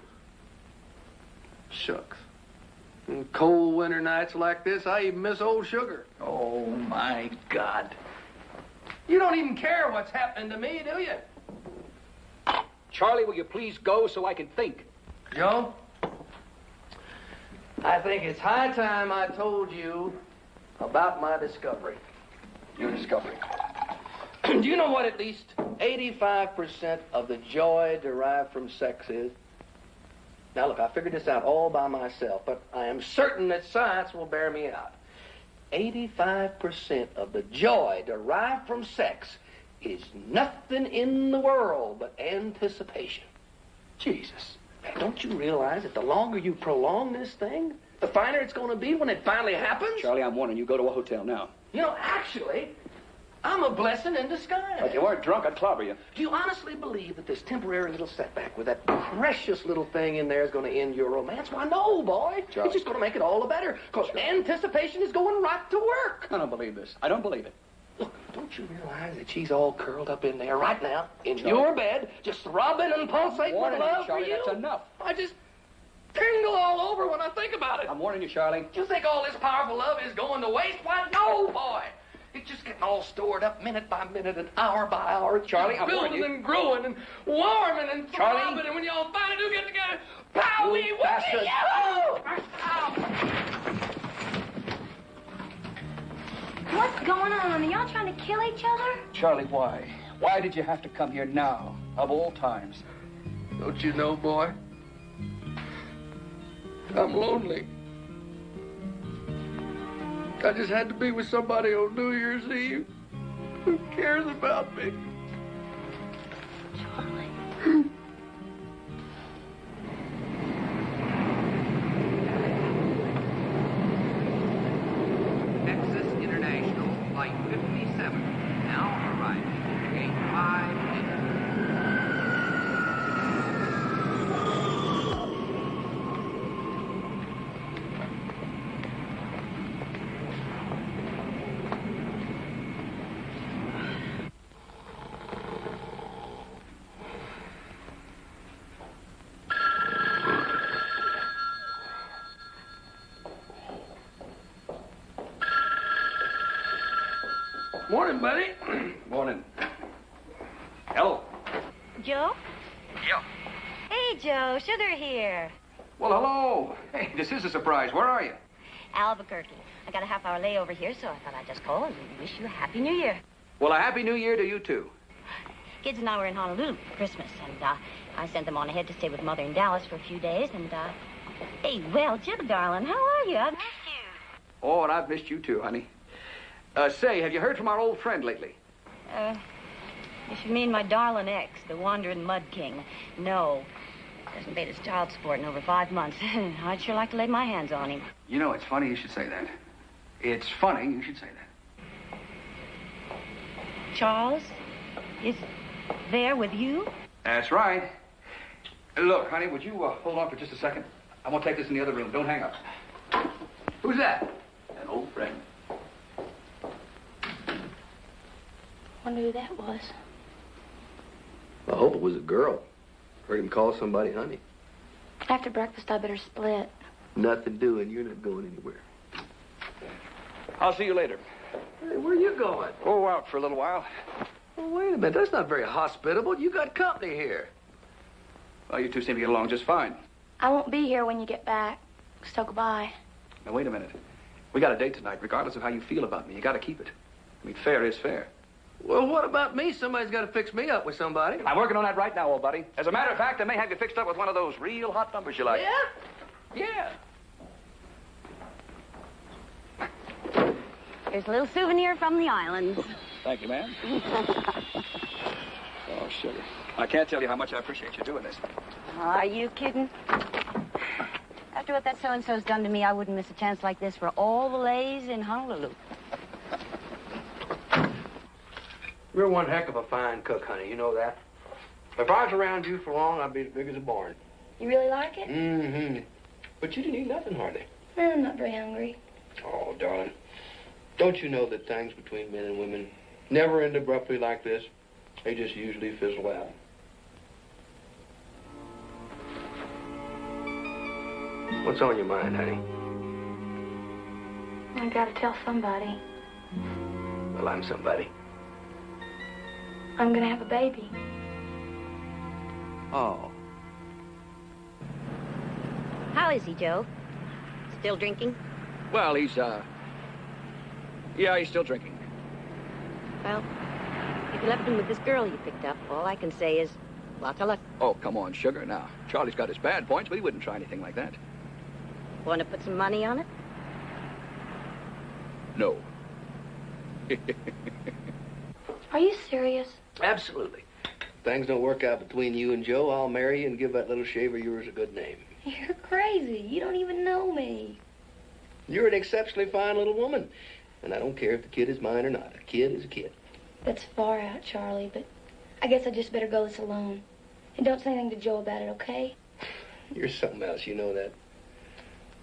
Shucks. In cold winter nights like this, I even miss old Sugar. Oh, my God. You don't even care what's happening to me, do you? Charlie, will you please go so I can think? Joe, I think it's high time I told you about my discovery. Your discovery? Do you know what at least 85% of the joy derived from sex is? Now, look, I figured this out all by myself, but I am certain that science will bear me out. 85% of the joy derived from sex is nothing in the world but anticipation. Jesus. Man, don't you realize that the longer you prolong this thing, the finer it's going to be when it finally happens? Charlie, I'm warning you. Go to a hotel now. You know, actually, I'm a blessing in disguise. If you weren't drunk, I'd clobber you. Do you honestly believe that this temporary little setback with that precious little thing in there is going to end your romance? Why, no, boy. Charlie. It's just going to make it all the better, because anticipation is going right to work. I don't believe this. I don't believe it. Look, don't you realize that she's all curled up in there right now, in your bed, just throbbing and pulsating with love Charlie, for you? that's enough. I just tingle all over when I think about it. I'm warning you, Charlie. You think all this powerful love is going to waste? Why, no, boy. It's just getting all stored up minute by minute and hour by hour. Charlie, I'm warning building you. and growing and warming and Charlie. throbbing. And when y'all finally do get together, pow, we bastard. What's going on? Are y'all trying to kill each other? Charlie, why? Why did you have to come here now, of all times? Don't you know, boy? I'm lonely. I just had to be with somebody on New Year's Eve who cares about me. Charlie. Texas International Flight 57, now arriving. Gate 5. Morning, buddy. Morning. Hello. Joe? Yeah. Hey, Joe. Sugar here. Well, hello. Hey, this is a surprise. Where are you? Albuquerque. I got a half-hour layover here, so I thought I'd just call and wish you a Happy New Year. Well, a Happy New Year to you, too. Kids and I were in Honolulu for Christmas, and I sent them on ahead to stay with Mother in Dallas for a few days, and, hey, well, Jill, darling, how are you? I've missed you. Oh, and I've missed you, too, honey. Say, have you heard from our old friend lately? If you mean my darling ex, the wandering mud king, no. Hasn't paid his child support in over 5 months. I'd sure like to lay my hands on him. You know, it's funny you should say that. It's funny you should say that. Charles is there with you? That's right. Look, honey, would you hold on for just a second? I'm going to take this in the other room. Don't hang up. Who's that? An old friend. Wonder who that was. I hope it was a girl. Heard him call somebody honey. After breakfast, I better split. Nothing doing. You're not going anywhere. I'll see you later. Hey, where you going? Oh, out for a little while. Well, wait a minute. That's not very hospitable. You got company here. Well, you two seem to get along just fine. I won't be here when you get back. So goodbye. Now, wait a minute. We got a date tonight. Regardless of how you feel about me, you got to keep it. I mean, fair is fair. Well, what about me? Somebody's got to fix me up with somebody. I'm working on that right now, old buddy. As a matter of fact, I may have you fixed up with one of those real hot numbers you like. Yeah? Yeah. Here's a little souvenir from the islands. Thank you, ma'am. Oh, sugar. I can't tell you how much I appreciate you doing this. Are you kidding? After what that so-and-so's done to me, I wouldn't miss a chance like this for all the lays in Honolulu. You're one heck of a fine cook, honey. You know that. If I was around you for long, I'd be as big as a barn. You really like it? Mm-hmm. But you didn't eat nothing, hardly. I'm not very hungry. Oh, darling. Don't you know that things between men and women never end abruptly like this? They just usually fizzle out. What's on your mind, honey? I gotta tell somebody. Well, I'm somebody. I'm gonna have a baby. Oh. How is he, Joe? Still drinking? Well, he's still drinking. Well, if you left him with this girl you picked up, all I can say is lots of luck. Oh, come on, sugar. Now, Charlie's got his bad points, but he wouldn't try anything like that. Want to put some money on it? No. Are you serious? Absolutely. If things don't work out between you and Joe, I'll marry you and give that little shave of yours a good name. You're crazy. You don't even know me. You're an exceptionally fine little woman. And I don't care if the kid is mine or not. A kid is a kid. That's far out, Charlie, but I guess I just better go this alone. And don't say anything to Joe about it, okay? You're something else, you know that.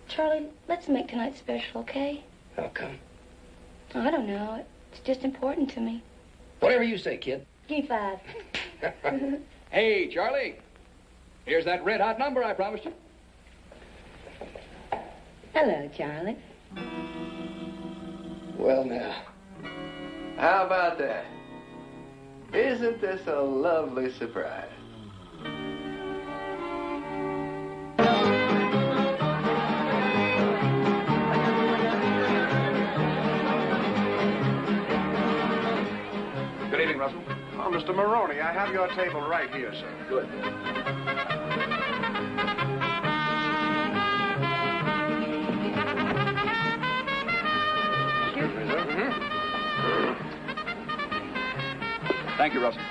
Charlie, let's make tonight special, okay? How come? I don't know. It's just important to me. Whatever you say, kid. Give me 5. Hey, Charlie. Here's that red hot number I promised you. Hello, Charlie. Well, now. How about that? Isn't this a lovely surprise? Good evening, Russell. Oh, Mr. Maroney, I have your table right here, sir. Good. Thank you, Russell.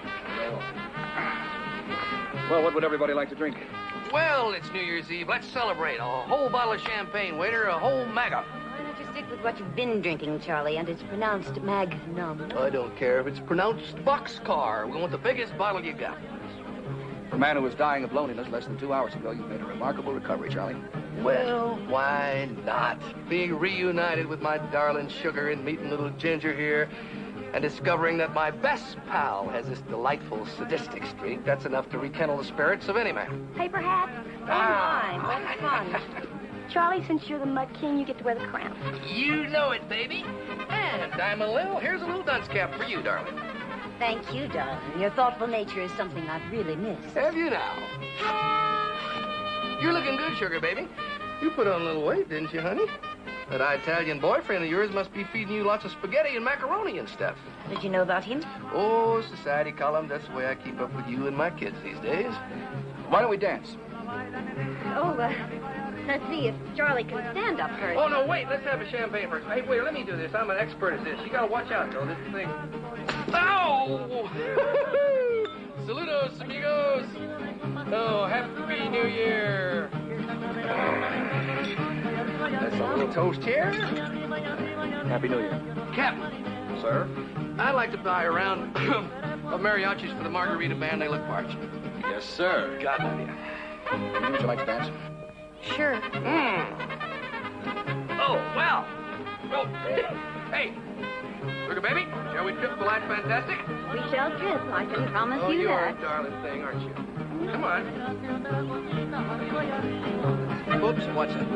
Well, what would everybody like to drink? Well, it's New Year's Eve. Let's celebrate. A whole bottle of champagne, waiter. A whole maga. Why don't you stick with what you've been drinking, Charlie? And it's pronounced magnum. I don't care if it's pronounced. Boxcar. We want the biggest bottle you got. For a man who was dying of loneliness less than 2 hours ago, you've made a remarkable recovery, Charlie. Well, why not? Being reunited with my darling Sugar and meeting little Ginger here and discovering that my best pal has this delightful sadistic streak, that's enough to rekindle the spirits of any man. Paper hat? Fine. What's fun? Charlie, since you're the Mud King, you get to wear the crown. You know it, baby. And Diamond Lil, here's a little dunce cap for you, darling. Thank you, darling. Your thoughtful nature is something I've really missed. Have you now? You're looking good, Sugar baby. You put on a little weight, didn't you, honey? That Italian boyfriend of yours must be feeding you lots of spaghetti and macaroni and stuff. Did you know about him? Oh, society column, that's the way I keep up with you and my kids these days. Why don't we dance? Oh, let's see if Charlie can stand up first. Oh, no, wait. Let's have a champagne first. Hey, wait, let me do this. I'm an expert at this. You gotta watch out, though. This thing. Ow! Saludos, amigos. Oh, Happy New Year. That's a little toast here. Happy New Year. Captain. Sir? I'd like to buy a round of mariachis for the Margarita Band. They look parched. Yes, sir. Got an idea. Would you like to dance? Sure. Oh, well. Oh, hey. Sugar baby, shall we trip the light fantastic? We shall trip, I can promise Oh, you you are that. a darling thing, aren't you? Come on. Oops, what's that?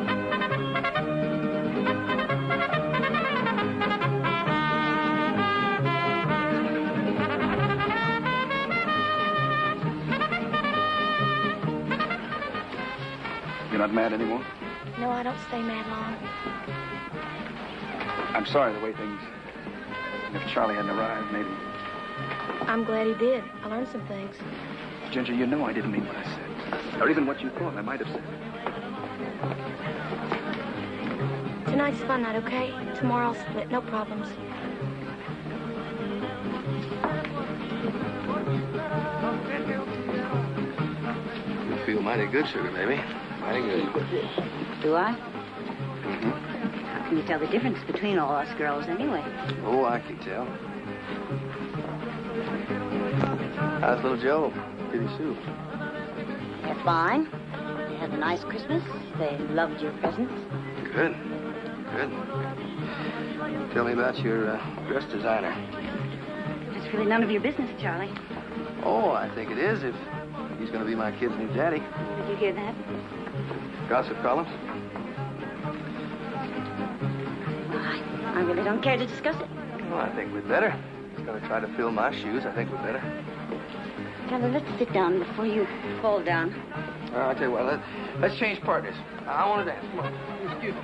You're not mad anymore? No, I don't stay mad long. I'm sorry the way things... If Charlie hadn't arrived, maybe... I'm glad he did. I learned some things. Ginger, you know I didn't mean what I said. Or even what you thought I might have said. Tonight's fun night, okay? Tomorrow I'll split. No problems. You feel mighty good, sugar baby. Mighty good. Do I? Mm-hmm. How can you tell the difference between all us girls anyway? Oh, I can tell. How's little Joe? Kitty Sue? They're fine. They had a nice Christmas. They loved your presents. Good. Good. Tell me about your dress designer. It's really none of your business, Charlie. Oh, I think it is if he's going to be my kid's new daddy. Did you hear that? Gossip columns? I really don't care to discuss it. Well, I think we'd better. He's going to try to fill my shoes. I think we'd better. Charlie, let's sit down before you fall down. I'll tell you what, let's change partners. I want to dance. Come on. Excuse me.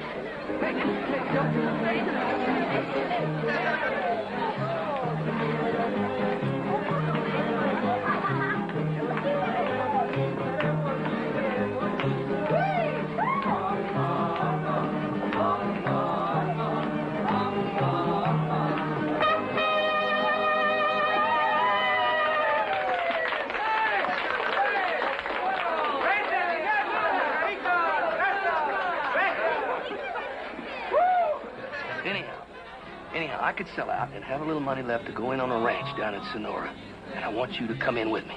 Anyhow, I could sell out and have a little money left to go in on a ranch down in Sonora. And I want you to come in with me.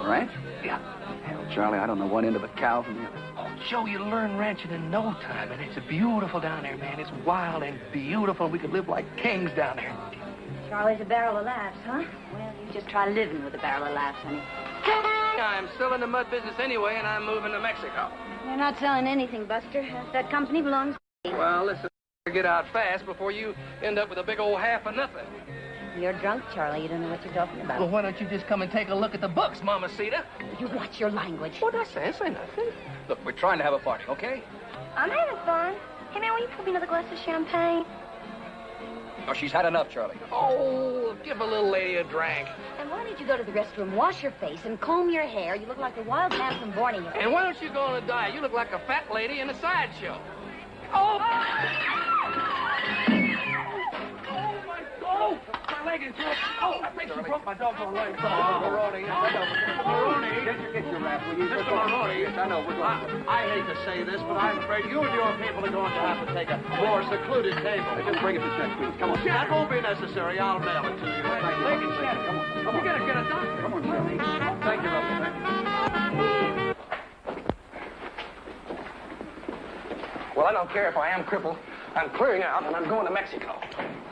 Ranch? Yeah. Hell, Charlie, I don't know one end of a cow from the other. Oh, Joe, you learn ranching in no time, and it's beautiful down there, man. It's wild and beautiful. We could live like kings down there. Charlie's a barrel of laughs, huh? Well, you just try living with a barrel of laughs, honey. I'm still in the mud business anyway, and I'm moving to Mexico. You're not selling anything, Buster. That company belongs to me. Well, listen, get out fast before you end up with a big old half of nothing. You're drunk, Charlie. You don't know what you're talking about. Well, why don't you just come and take a look at the books, Mamacita? You watch your language. What did I say? I say nothing. Look, we're trying to have a party, okay? I'm having fun. Hey, man, will you pour me another glass of champagne? Oh, she's had enough, Charlie. Oh, give a little lady a drink. And why don't you go to the restroom, wash your face, and comb your hair? You look like the wild man from Borneo. And why don't you go on a diet? You look like a fat lady in a sideshow. Oh! Oh, my leg is broke. Oh, I think she broke my doggone leg. Oh, Maroney. Maroney. Get your rap, will you? Mr. Maroney. Yes, I know. I hate to say this, but I'm afraid you and your people are going to have to take a more secluded table. Just bring it to check, please. Come on. That won't be necessary. I'll mail it to you. Come on. You gotta get a doctor. Come on, Charlie. Thank you, Russell. Well, I don't care if I am crippled. I'm clearing out, and I'm going to Mexico.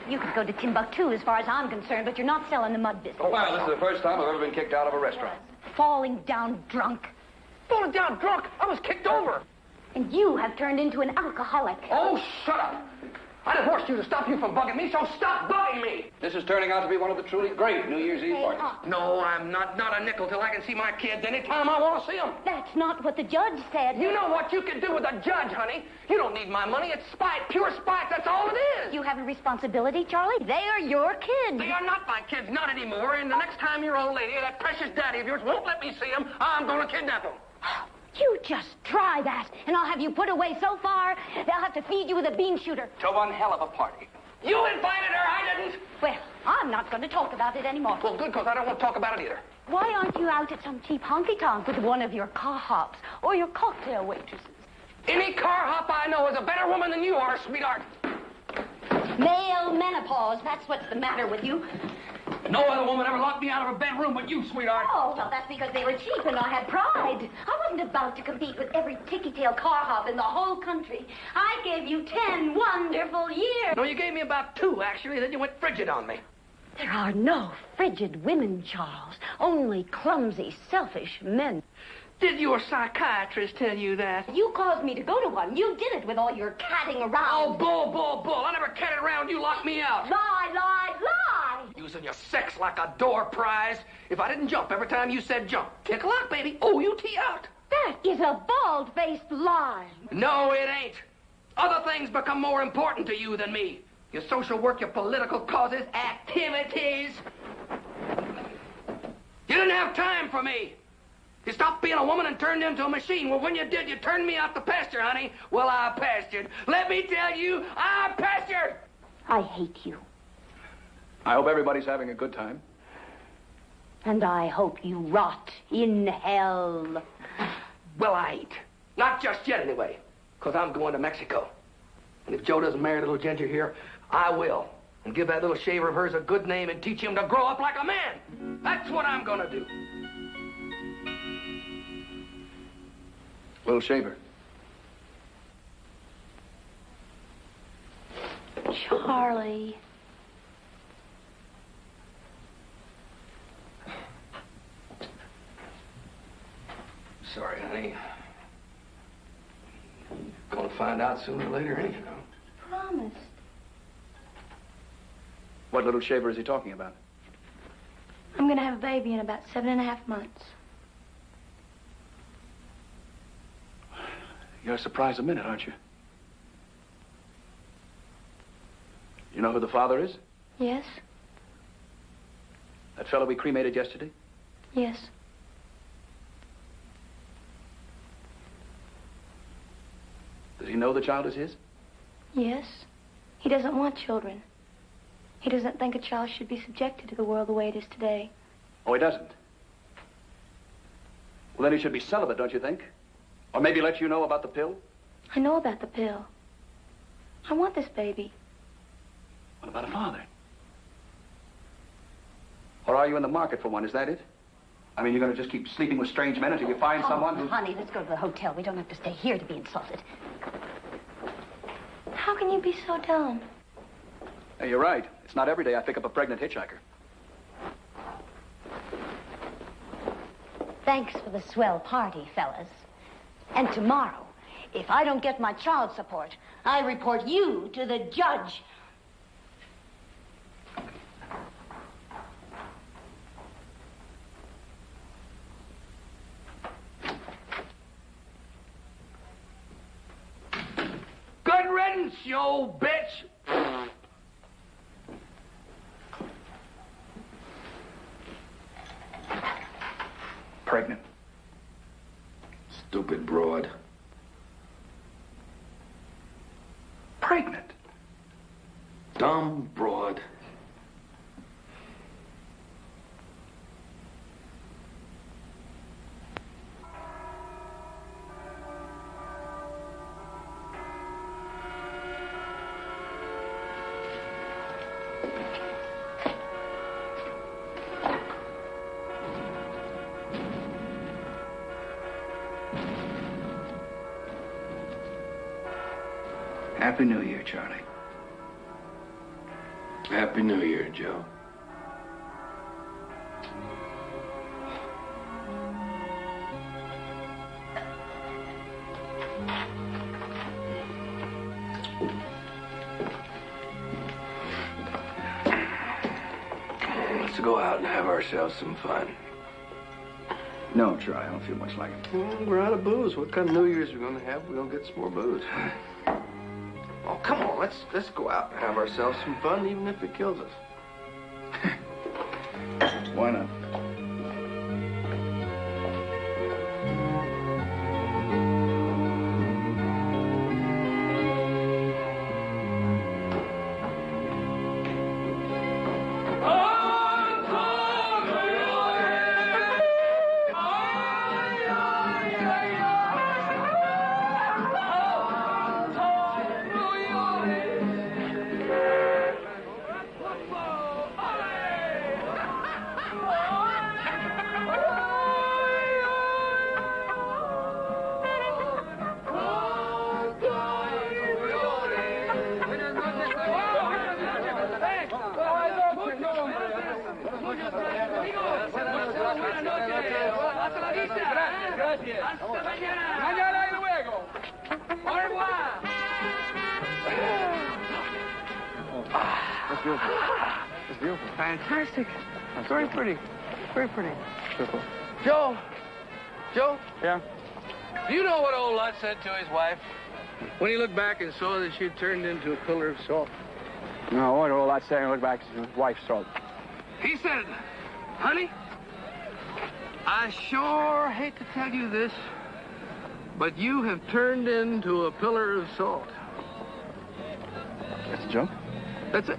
You could go to Timbuktu as far as I'm concerned, but you're not selling the mud business. Oh, wow, this is the first time I've ever been kicked out of a restaurant. Falling down drunk. Falling down drunk. I was kicked over. And you have turned into an alcoholic. Oh, shut up. I divorced you to stop you from bugging me, so stop bugging me. This is turning out to be one of the truly great New Year's Eve parties. No, I'm not a nickel till I can see my kids anytime I want to see them. That's not what the judge said. You know what you can do with a judge, honey. You don't need my money. It's spite, pure spite. That's all it is. You have a responsibility, Charlie. They are your kids. They are not my kids, not anymore. And the next time your old lady, that precious daddy of yours, won't let me see them, I'm going to kidnap them. You just try that, and I'll have you put away so far, they'll have to feed you with a bean shooter. To one hell of a party. You invited her, I didn't. Well, I'm not going to talk about it anymore. Well, good, because I don't want to talk about it either. Why aren't you out at some cheap honky-tonk with one of your car hops or your cocktail waitresses? Any car hop I know is a better woman than you are, sweetheart. Male menopause, that's what's the matter with you. No other woman ever locked me out of a bedroom but you, sweetheart. Oh, well, that's because they were cheap and I had pride. I wasn't about to compete with every ticky-tail car hop in the whole country. I gave you 10 wonderful years. No, you gave me about 2, actually. Then you went frigid on me. There are no frigid women, Charles. Only clumsy, selfish men. Did your psychiatrist tell you that? You caused me to go to one. You did it with all your catting around. Oh, bull. I never catted around. You locked me out. Lie. Using your sex like a door prize. If I didn't jump every time you said jump, tick a lock, baby. O-U-T out. That is a bald-faced lie. No, it ain't. Other things become more important to you than me. Your social work, your political causes, activities. You didn't have time for me. You stopped being a woman and turned into a machine. Well, when you did, you turned me out to pasture, honey. Well, I pastured. Let me tell you, I pastured. I hate you. I hope everybody's having a good time. And I hope you rot in hell. Well, I ain't. Not just yet, anyway. Because I'm going to Mexico. And if Joe doesn't marry little Ginger here, I will. And give that little shaver of hers a good name and teach him to grow up like a man. That's what I'm going to do. Little shaver. Charlie. Sorry, honey. Gonna find out sooner or later, anyhow. Promised. What little shaver is he talking about? I'm gonna have a baby in about 7.5 months. You're a surprise a minute, aren't you? You know who the father is? Yes? That fellow we cremated yesterday? Yes. Does he know the child is his? Yes. He doesn't want children. He doesn't think a child should be subjected to the world the way it is today. Oh, he doesn't? Well, then he should be celibate, don't you think? Or maybe let you know about the pill? I know about the pill. I want this baby. What about a father? Or are you in the market for one? Is that it? I mean, you're going to just keep sleeping with strange men until you find someone who... Honey, let's go to the hotel. We don't have to stay here to be insulted. How can you be so dumb? Hey, you're right. It's not every day I pick up a pregnant hitchhiker. Thanks for the swell party, fellas. And tomorrow, if I don't get my child support, I report you to the judge. Good riddance, you old bitch. Pregnant. Stupid broad. Pregnant? Dumb broad. Happy New Year, Charlie. Happy New Year, Joe. Let's go out and have ourselves some fun. No, Charlie, I don't feel much like it. Well, we're out of booze. What kind of New Year's are we going to have? We're going to get some more booze. Oh, come on. Let's go out and have ourselves some fun, even if it kills us. Why not? Gracias. Mañana y luego. Au revoir. That's beautiful. That's beautiful. Fantastic. That's Very beautiful. pretty. Very pretty. Beautiful. Joe. Joe? Yeah? Do you know what old Lot said to his wife when he looked back and saw that she'd turned into a pillar of salt? No, what all that saying, look back, his wife's salt. He said, honey, I sure hate to tell you this, but you have turned into a pillar of salt. That's a joke? That's it.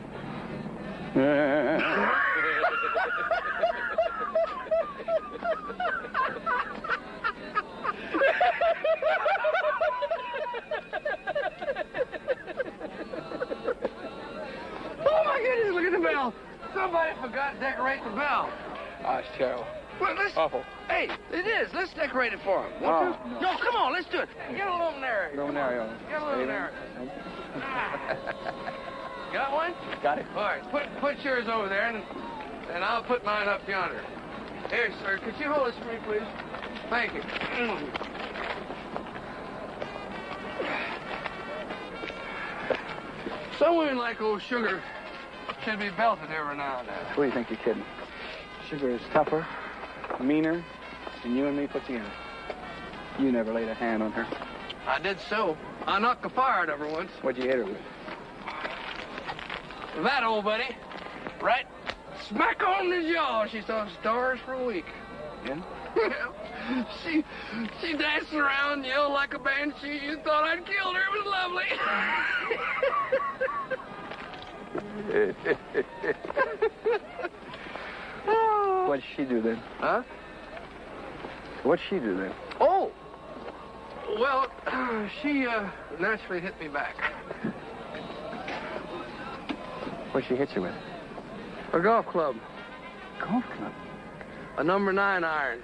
Oh, my goodness, look at the bell. Somebody forgot to decorate the bell. Oh, it's terrible. Well, let's... Awful. Hey, it is. Let's decorate it for him. No. No, come on, let's do it. Get a luminary. Luminario. Get a luminary. Got one? Got it. All right, put yours over there, and I'll put mine up yonder. Here, sir, could you hold this for me, please? Thank you. Some women like old sugar should be belted every now and then. What do you think you're kidding? Sugar is tougher, meaner than you and me put together. You never laid a hand on her. I did so. I knocked the fire out of her once. What'd you hit her with? That old buddy, right smack on the jaw. She saw stars for a week. Yeah? she danced around, yelled like a banshee. You thought I'd killed her. It was lovely. What'd she do then? Huh? What'd she do then? Oh! Well, she naturally hit me back. What'd she hit you with? A golf club. Golf club? A number 9 iron.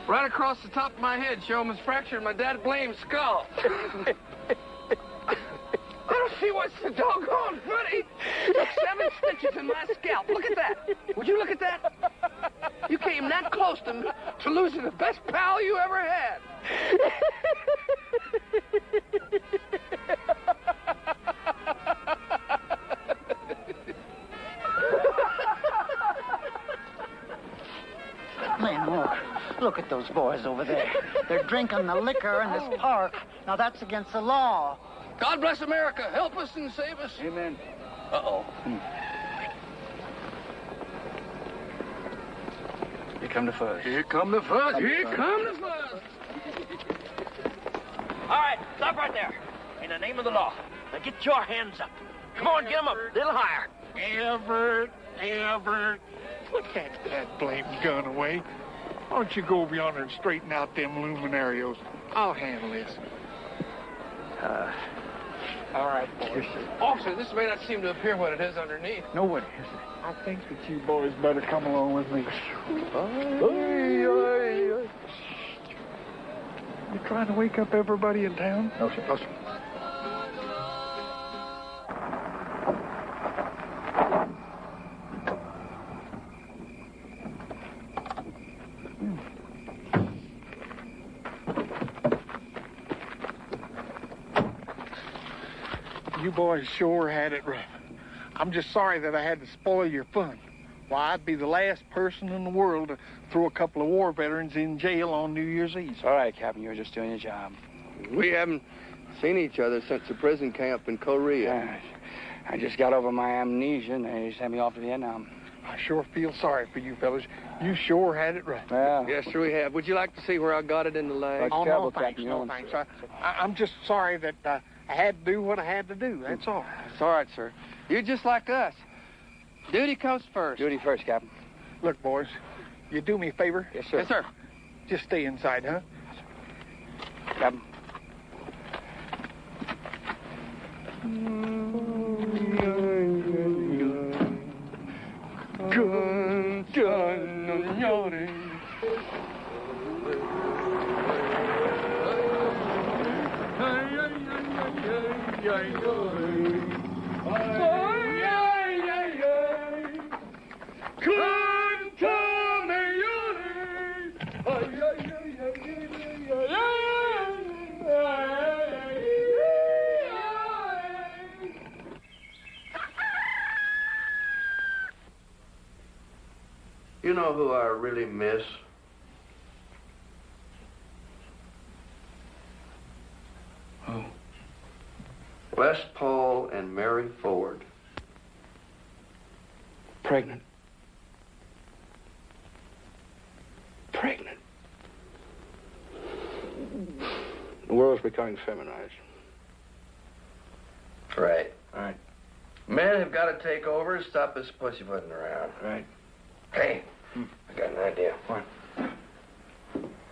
Right across the top of my head, Showman's fractured my dad blamed skull. I don't see what's so doggone funny. Took 7 stitches in my scalp. Look at that. Would you look at that? You came that close to losing the best pal you ever had. Man, look at those boys over there. They're drinking the liquor in this park. Now, that's against the law. God bless America. Help us and save us. Amen. Uh-oh. Here come the fuzz. Here come the fuzz. Here come the fuzz. All right, stop right there. In the name of the law. Now get your hands up. Come on, get them up. A little higher. Everett. Put that blame gun away. Why don't you go over yonder and straighten out them luminarios? I'll handle this. All right, boys. Officer, this may not seem to appear what it is underneath. No, what is it? I think that you boys better come along with me. You trying to wake up everybody in town? No, sir. No, sir. You boys sure had it rough. I'm just sorry that I had to spoil your fun. Why, I'd be the last person in the world to throw a couple of war veterans in jail on New Year's Eve. It's all right, Captain. You were just doing your job. We haven't seen each other since the prison camp in Korea. I just got over my amnesia, and they sent me off to Vietnam. I sure feel sorry for you fellas. You sure had it rough. Well, yes, sir, we have. Would you like to see where I got it in the leg? Oh, no, thanks. No, thanks. I'm just sorry that I had to do what I had to do. That's all. It's all right, sir. You're just like us. Duty comes first. Duty first, Captain. Look, boys, you do me a favor? Yes, sir. Yes, sir. Just stay inside, huh? Captain. You know who I really miss? Who? Les Paul and Mary Ford. Pregnant. Pregnant. The world's becoming feminized. Right. Right. Men have got to take over and stop this pussyfooting around. Right. Hey, I got an idea. What?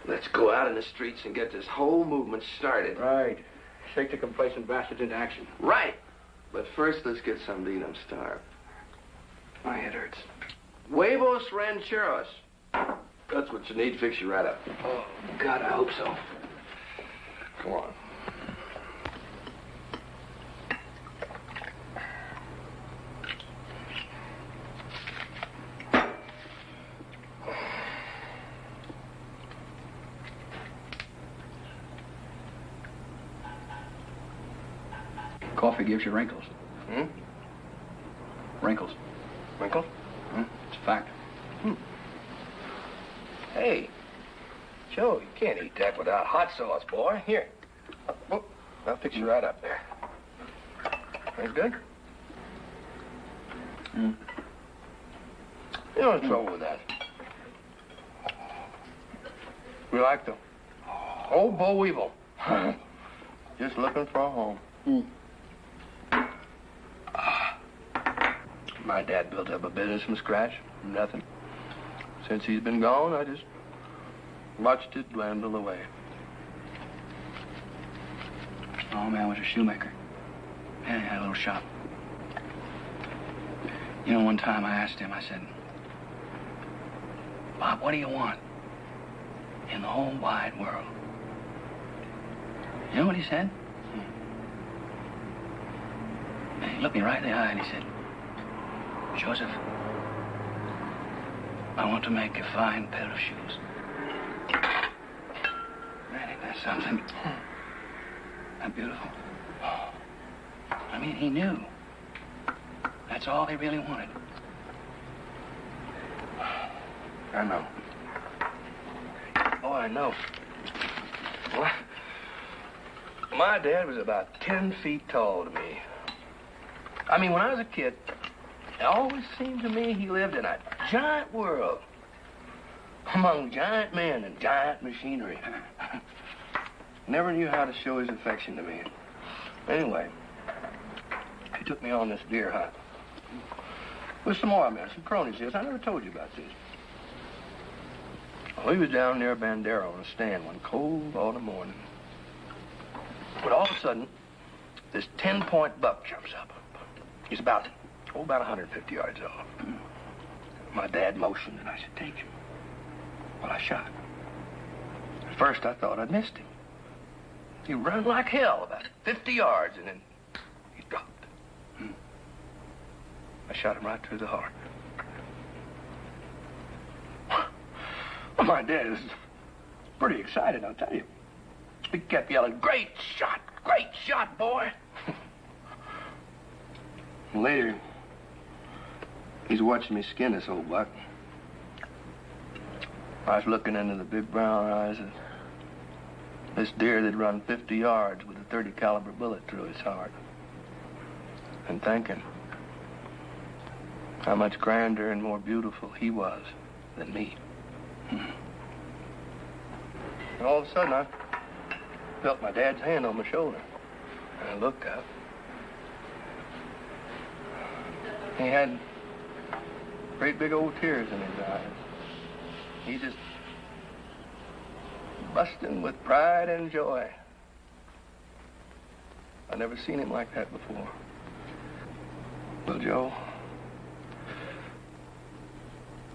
Let's go out in the streets and get this whole movement started. Right. Shake the complacent bastards into action. Right. But first, let's get something to eat. I'm starved. My head hurts. Huevos rancheros. That's what you need. Fix you right up. Oh, God, I hope so. Come on. Coffee gives you wrinkles. Hmm? Wrinkles. Wrinkles? It's a fact. Hey, Joe, you can't eat that without hot sauce, boy. Here. Oh, I'll fix you right up there. That's good? You know what's trouble with that? We like the old Bo Weevil. Just looking for a home. My dad built up a business from scratch, from nothing. Since he's been gone, I just watched it dwindle away. Oh, man was a shoemaker. And he had a little shop. You know, one time I asked him, I said, Bob, what do you want in the whole wide world? You know what he said? And he looked me right in the eye and he said, Joseph, I want to make a fine pair of shoes. Man, ain't that something? That beautiful. I mean, he knew. That's all they really wanted. I know. Oh, I know. Well, my dad was about 10 feet tall to me. I mean, when I was a kid, it always seemed to me he lived in a giant world among giant men and giant machinery. Never knew how to show his affection to me. Anyway, he took me on this deer hunt with some more men, some cronies of his. I never told you about this. Well, he was down near Bandera on a stand one cold autumn morning. But all of a sudden, this 10-point buck jumps up. He's about 150 yards off. My dad motioned, and I said, take him. Well, I shot. At first, I thought I'd missed him. He ran like hell about 50 yards, and then he dropped. I shot him right through the heart. Well, my dad is pretty excited, I'll tell you. He kept yelling, great shot, boy. Later, he's watching me skin this old buck. I was looking into the big brown eyes of this deer that'd run 50 yards with a .30 caliber bullet through his heart. And thinking how much grander and more beautiful he was than me. And all of a sudden, I felt my dad's hand on my shoulder. And I looked up. He had great big old tears in his eyes. He just busting with pride and joy. I've never seen him like that before. Well, Joe,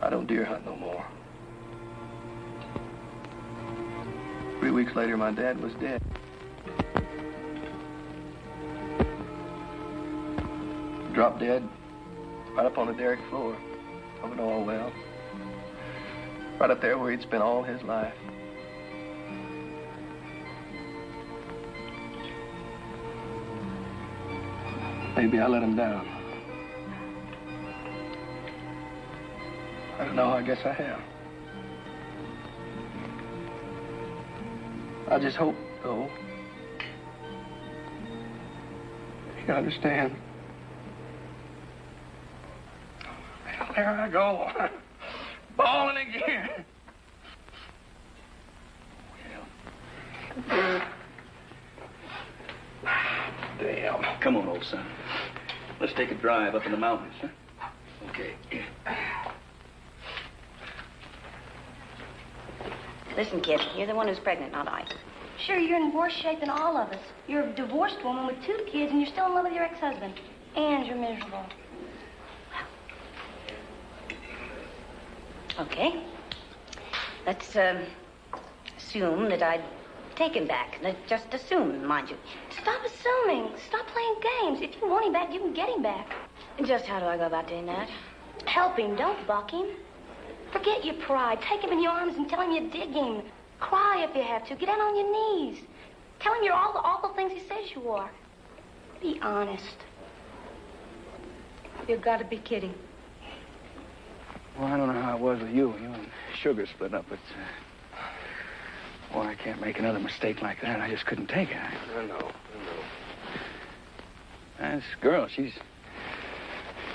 I don't deer hunt no more. 3 weeks later, my dad was dead. Dropped dead right up on the derrick floor of an oil well. Right up there where he'd spent all his life. Maybe I let him down. I don't No, I guess I have. I just hope, though, you understand. Well, there I go. Bawling again. Well. Damn. Come on, old son. Let's take a drive up in the mountains, huh? Okay. Listen, kid, you're the one who's pregnant, not I. Sure, you're in worse shape than all of us. You're a divorced woman with 2 kids, and you're still in love with your ex-husband. And you're miserable. Okay. Let's, assume that I'd take him back. Just assume, mind you. Stop assuming. Stop playing games. If you want him back, you can get him back. Just how do I go about doing that? Help him. Don't buck him. Forget your pride. Take him in your arms and tell him you dig him. Cry if you have to. Get down on your knees. Tell him you're all the awful things he says you are. Be honest. You've got to be kidding. Well, I don't know how it was with you. You and Sugar split up, but... Well, I can't make another mistake like that. I just couldn't take it. I know. And this girl,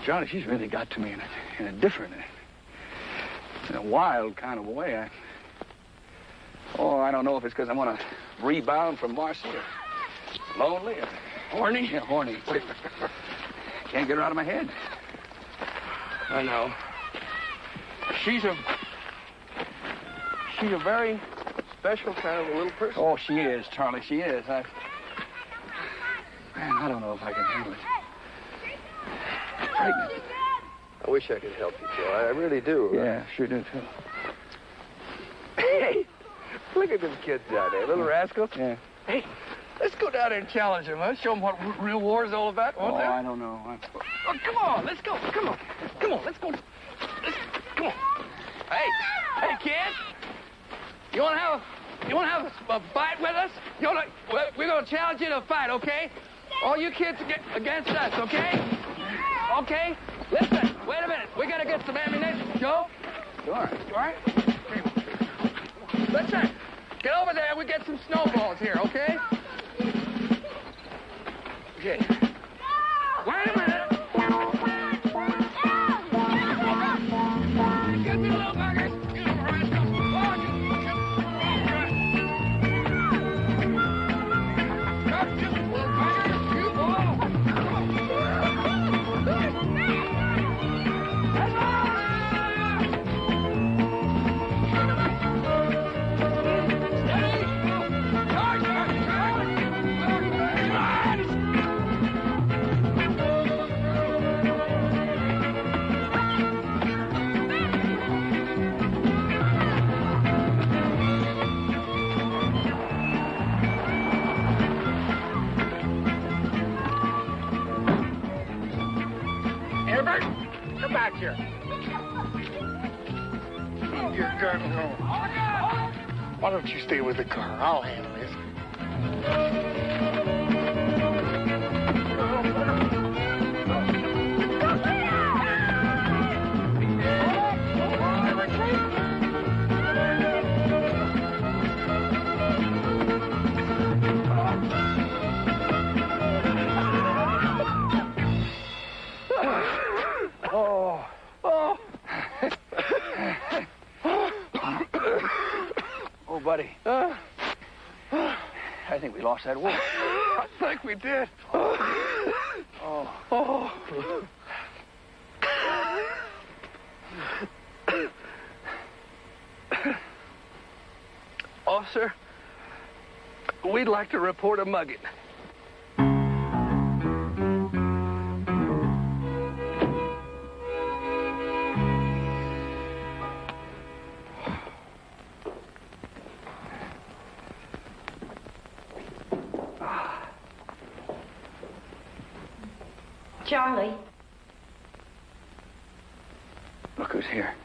Charlie, she's really got to me in a different, in a wild kind of a way. I don't know if it's because I want to rebound from Marcy or lonely or horny. Yeah, horny. Can't get her out of my head. I know. She's a very special kind of a little person. Oh, she is, Charlie. She is. Man, I don't know if I can handle it. Pregnant. I wish I could help you, Joe. I really do. Yeah, sure do, too. Hey, look at them kids down there, little rascals. Yeah. Hey, let's go down there and challenge them. Let's show them what real war is all about, won't I don't know. Oh, come on, let's go. Come on, let's go. Come on. Hey, kids. You want to have a fight with us? We're going to challenge you to a fight, okay? All you kids against us, okay? Okay? Listen, wait a minute. We got to get some ammunition, Joe. Sure. All right? Listen, get over there. We get some snowballs here, okay? Okay. Wait a minute. Get me, little buggers. Come back here. Your gun home. Why don't you stay with the car? I'll handle this. Oh, buddy. I think we lost that war. I think we did. Officer, we'd like to report a mugging. Charlie. Look who's here.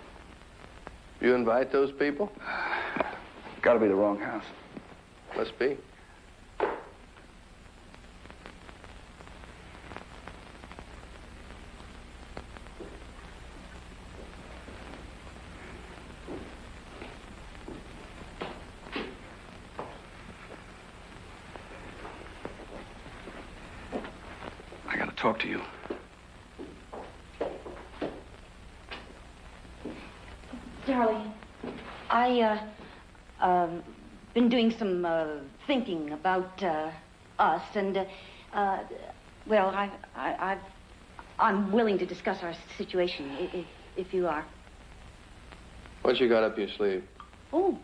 You invite those people? Gotta be the wrong house. Must be. talk to you. Darling, been doing some thinking about us, and well, I'm willing to discuss our situation if you are. What you got up your sleeve? Oh,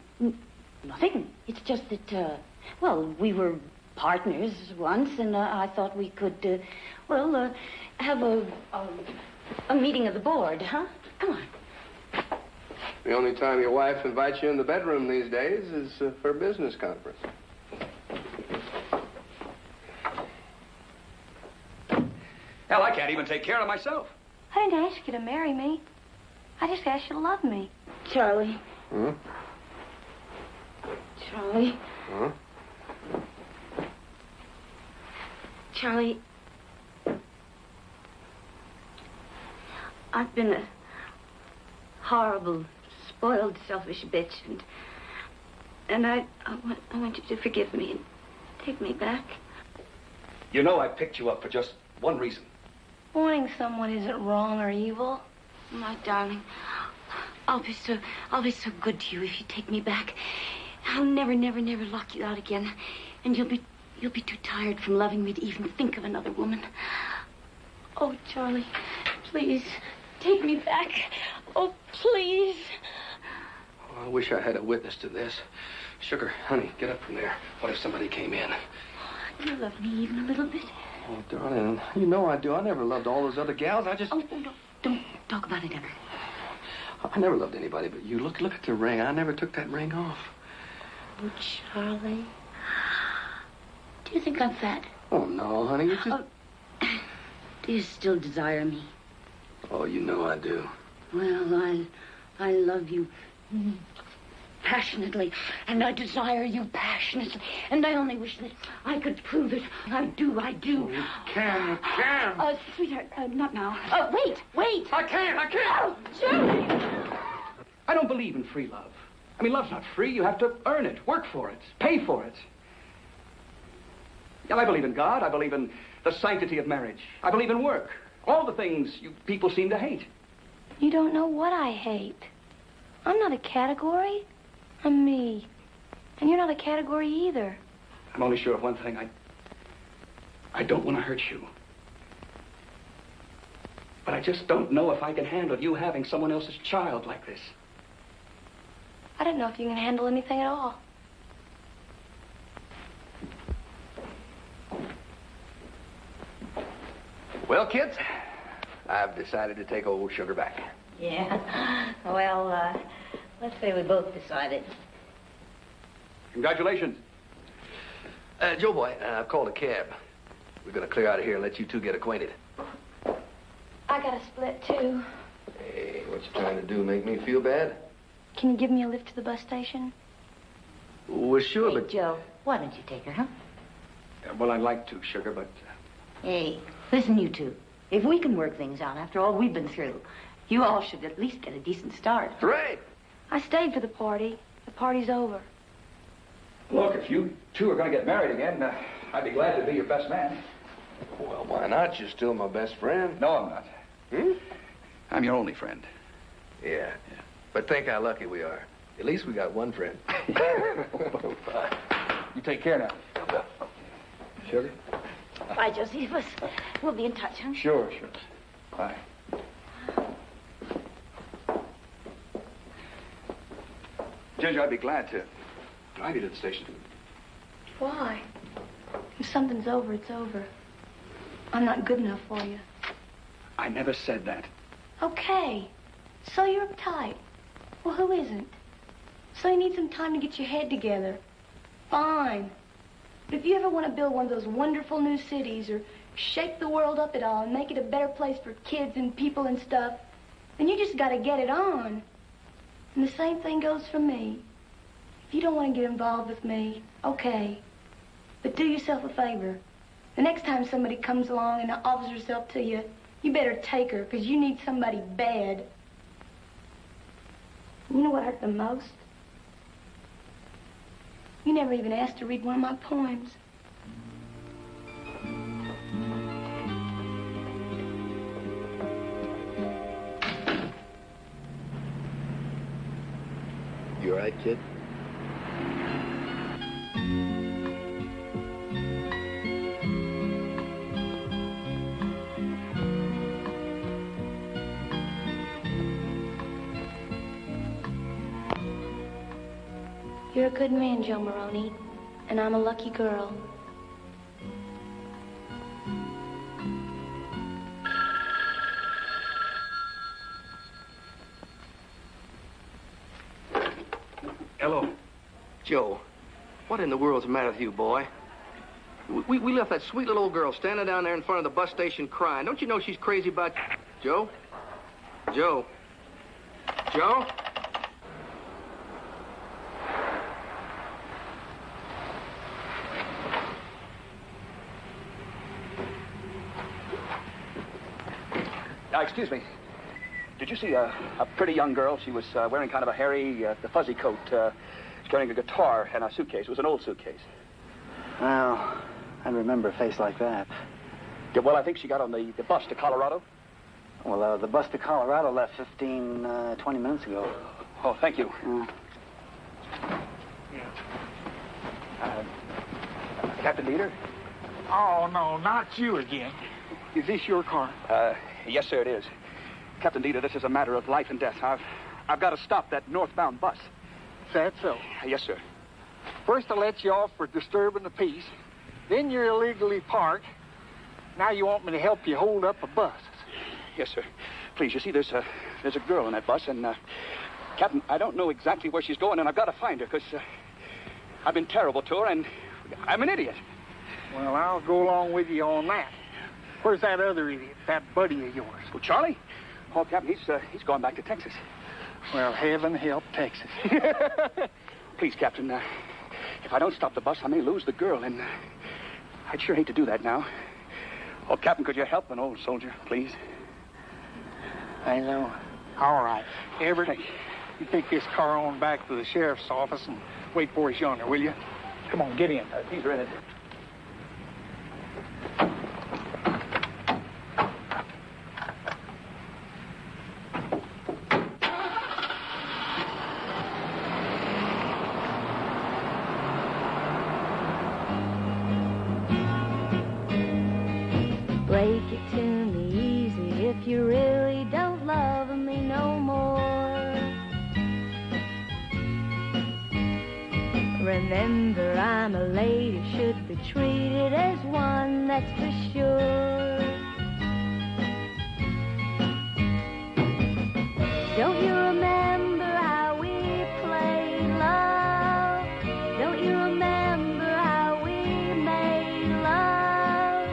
nothing. It's just that well, we were partners once, and I thought we could have a meeting of the board, huh? Come on. The only time your wife invites you in the bedroom these days is for a business conference. Hell, I can't even take care of myself. I didn't ask you to marry me. I just asked you to love me. Charlie. Hmm? Charlie. Huh? Charlie. I've been a horrible, spoiled, selfish bitch, and I want you to forgive me and take me back. You know I picked you up for just one reason. Wanting someone isn't wrong or evil. My darling, I'll be so good to you if you take me back. I'll never lock you out again, and you'll be too tired from loving me to even think of another woman. Oh, Charlie, please take me back. Oh, please. Oh, I wish I had a witness to this. Sugar, honey, get up from there. What if somebody came in? You love me even a little bit. Oh, darling, you know I do. I never loved all those other gals. I just... Oh, don't talk about it ever. I never loved anybody but you. Look at the ring. I never took that ring off. Oh, Charlie. Do you think I'm fat? Oh, no, honey. You just... Oh, do you still desire me? Oh, you know I do. Well, I love you passionately, and I desire you passionately, and I only wish that I could prove it. I do. Oh, you can. Sweetheart, not now. Wait. I can't. Oh, Charlie! I don't believe in free love. I mean, love's not free. You have to earn it, work for it, pay for it. Yeah, I believe in God. I believe in the sanctity of marriage. I believe in work. All the things you people seem to hate. You don't know what I hate. I'm not a category. I'm me. And you're not a category either. I'm only sure of one thing. I don't want to hurt you. But I just don't know if I can handle you having someone else's child like this. I don't know if you can handle anything at all. Well, kids, I've decided to take old Sugar back. Yeah. Well, let's say we both decided. Congratulations. Joe boy, I've called a cab. We're going to clear out of here and let you two get acquainted. I got a split, too. Hey, what you trying to do, make me feel bad? Can you give me a lift to the bus station? Well, sure, Hey, but... Joe, why don't you take her, huh? Well, I'd like to, Sugar, but... Hey, listen, you two. If we can work things out after all we've been through, you all should at least get a decent start. Hooray! I stayed for the party. The party's over. Look, if you two are going to get married again, I'd be glad to be your best man. Well, why not? You're still my best friend. No, I'm not. Hmm? I'm your only friend. Yeah. But think how lucky we are. At least we got one friend. You take care now. Sugar? Bye, Josephus. We'll be in touch, huh? Sure. Bye. Ginger, I'd be glad to drive you to the station. Why? If something's over, it's over. I'm not good enough for you. I never said that. Okay. So you're uptight. Well, who isn't? So you need some time to get your head together. Fine. But if you ever want to build one of those wonderful new cities or shake the world up at all and make it a better place for kids and people and stuff, then you just got to get it on. And the same thing goes for me. If you don't want to get involved with me, okay. But do yourself a favor. The next time somebody comes along and offers herself to you, you better take her, because you need somebody bad. You know what hurt the most? You never even asked to read one of my poems. right, kid. You're a good man, Joe Maroney, and I'm a lucky girl. Hello. Joe, what in the world's the matter with you, boy? We left that sweet little old girl standing down there in front of the bus station crying. Don't you know she's crazy about you? Joe? Joe? Joe? Excuse me. Did you see a pretty young girl? She was wearing kind of a hairy, the fuzzy coat, carrying a guitar and a suitcase. It was an old suitcase. Well, I remember a face like that. Yeah, well, I think she got on the bus to Colorado. Well, the bus to Colorado left 20 minutes ago. Oh, thank you. Captain Dieter? Oh, no, not you again. Is this your car? Yes, sir, it is. Captain Dieter, this is a matter of life and death. I've got to stop that northbound bus. Is that so? Yes, sir. First I let you off for disturbing the peace. Then you're illegally parked. Now you want me to help you hold up a bus. Yes, sir. Please, you see, there's a girl in that bus, and, Captain, I don't know exactly where she's going, and I've got to find her, because I've been terrible to her, and I'm an idiot. Well, I'll go along with you on that. Where's that other idiot, that buddy of yours? Oh, Charlie? Oh, Captain, he's gone back to Texas. Well, heaven help Texas. Please, Captain, if I don't stop the bus, I may lose the girl, and I'd sure hate to do that now. Oh, Captain, could you help an old soldier, please? I know. All right. Everett, you take this car on back to the sheriff's office and wait for us yonder, will you? Come on, get in. He's in it. Break it to me easy if you really don't love me no more. Remember, I'm a lady, should be treated as one, that's for sure. Don't you remember how we played love? Don't you remember how we made love?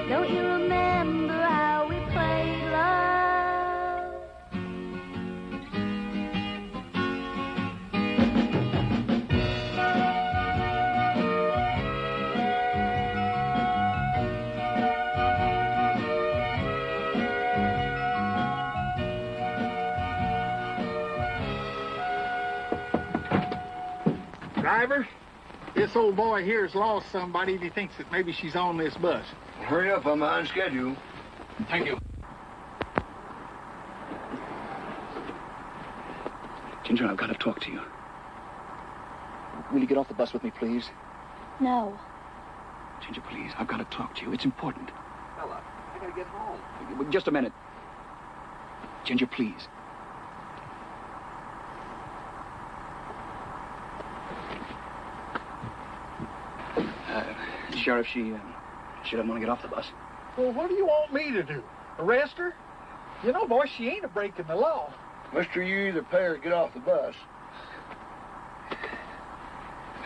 Don't you remember how we played love? Driver, this old boy here has lost somebody and he thinks that maybe she's on this bus. Hurry up, I'm on schedule. Thank you. Ginger, I've got to talk to you. Will you get off the bus with me, please? No. Ginger, please, I've got to talk to you. It's important. Fella, I gotta get home. Just a minute. Ginger, please. Sheriff, she doesn't want to get off the bus. Well, what do you want me to do? Arrest her? You know, boy, she ain't a breaking the law. Mister, you either pay or get off the bus.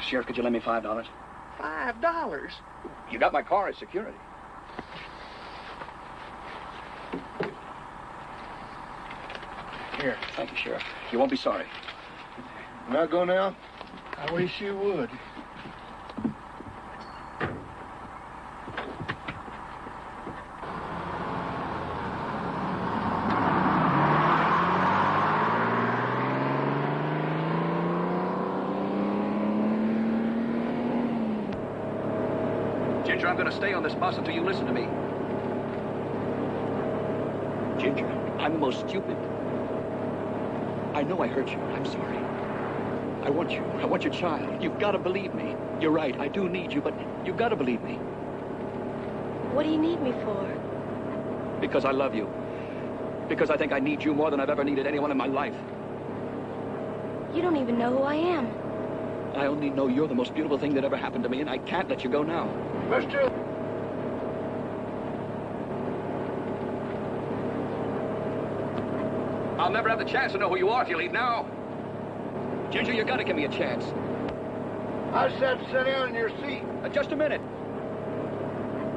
Sheriff, could you lend me $5? $5? You got my car as security. Here. Thank you, Sheriff. You won't be sorry. Can I go now? I wish you would. Ginger, I'm going to stay on this bus until you listen to me. Ginger, I'm the most stupid. I know I hurt you. I'm sorry. I want you. I want your child. You've got to believe me. You're right. I do need you, but you've got to believe me. What do you need me for? Because I love you. Because I think I need you more than I've ever needed anyone in my life. You don't even know who I am. I only know you're the most beautiful thing that ever happened to me, and I can't let you go now. Mister... I'll never have the chance to know who you are if you leave now. Ginger, you gotta give me a chance. I said sit down in your seat. Just a minute.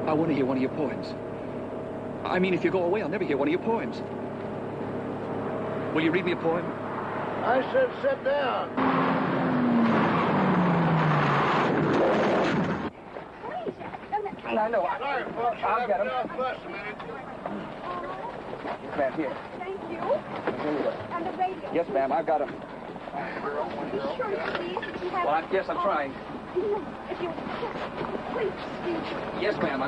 I want to hear one of your poems. I mean, if you go away, I'll never hear one of your poems. Will you read me a poem? I said sit down. I know. Sorry, folks. I'll get him. Bus a minute. Yes, ma'am, here. Thank you. Here you go. And the radio. Yes, ma'am, I've got him. Be sure, please, that you have... Well, yes, I'm trying. If you... Please, please. Yes, ma'am.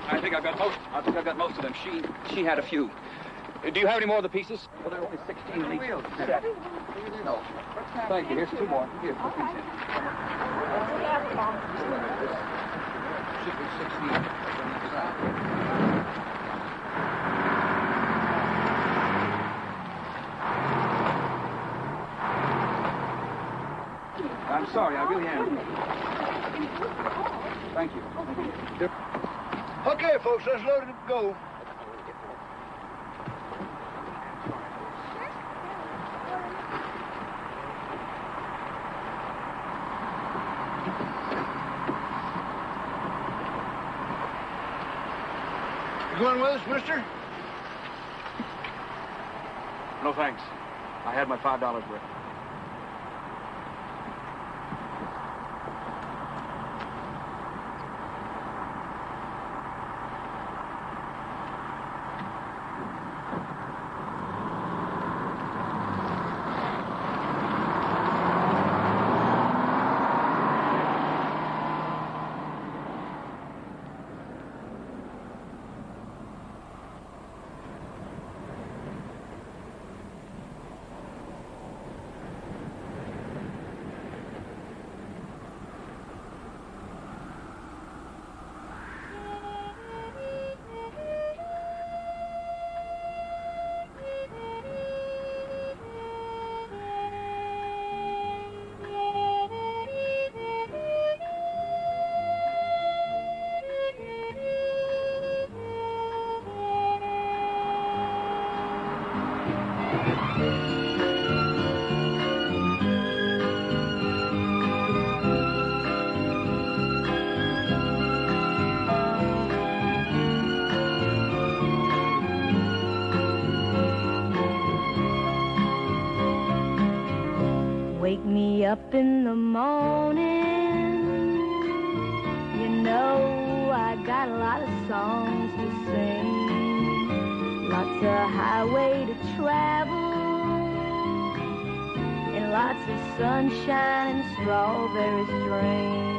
I think I've got most. I think I've got most of them. She had a few. Do you have any more of the pieces? Well, there are only 16 in each set. No. Thank you. Here's 2 more. Here, put these in. Should be 16 on each side. I'm sorry, I really am. Thank you. Okay, folks, let's load it and go. You going with us, mister? No, thanks. I had my $5 worth. Wake me up in the morning. You know I got a lot of songs to sing, lots of highway to travel, and lots of sunshine and strawberry string.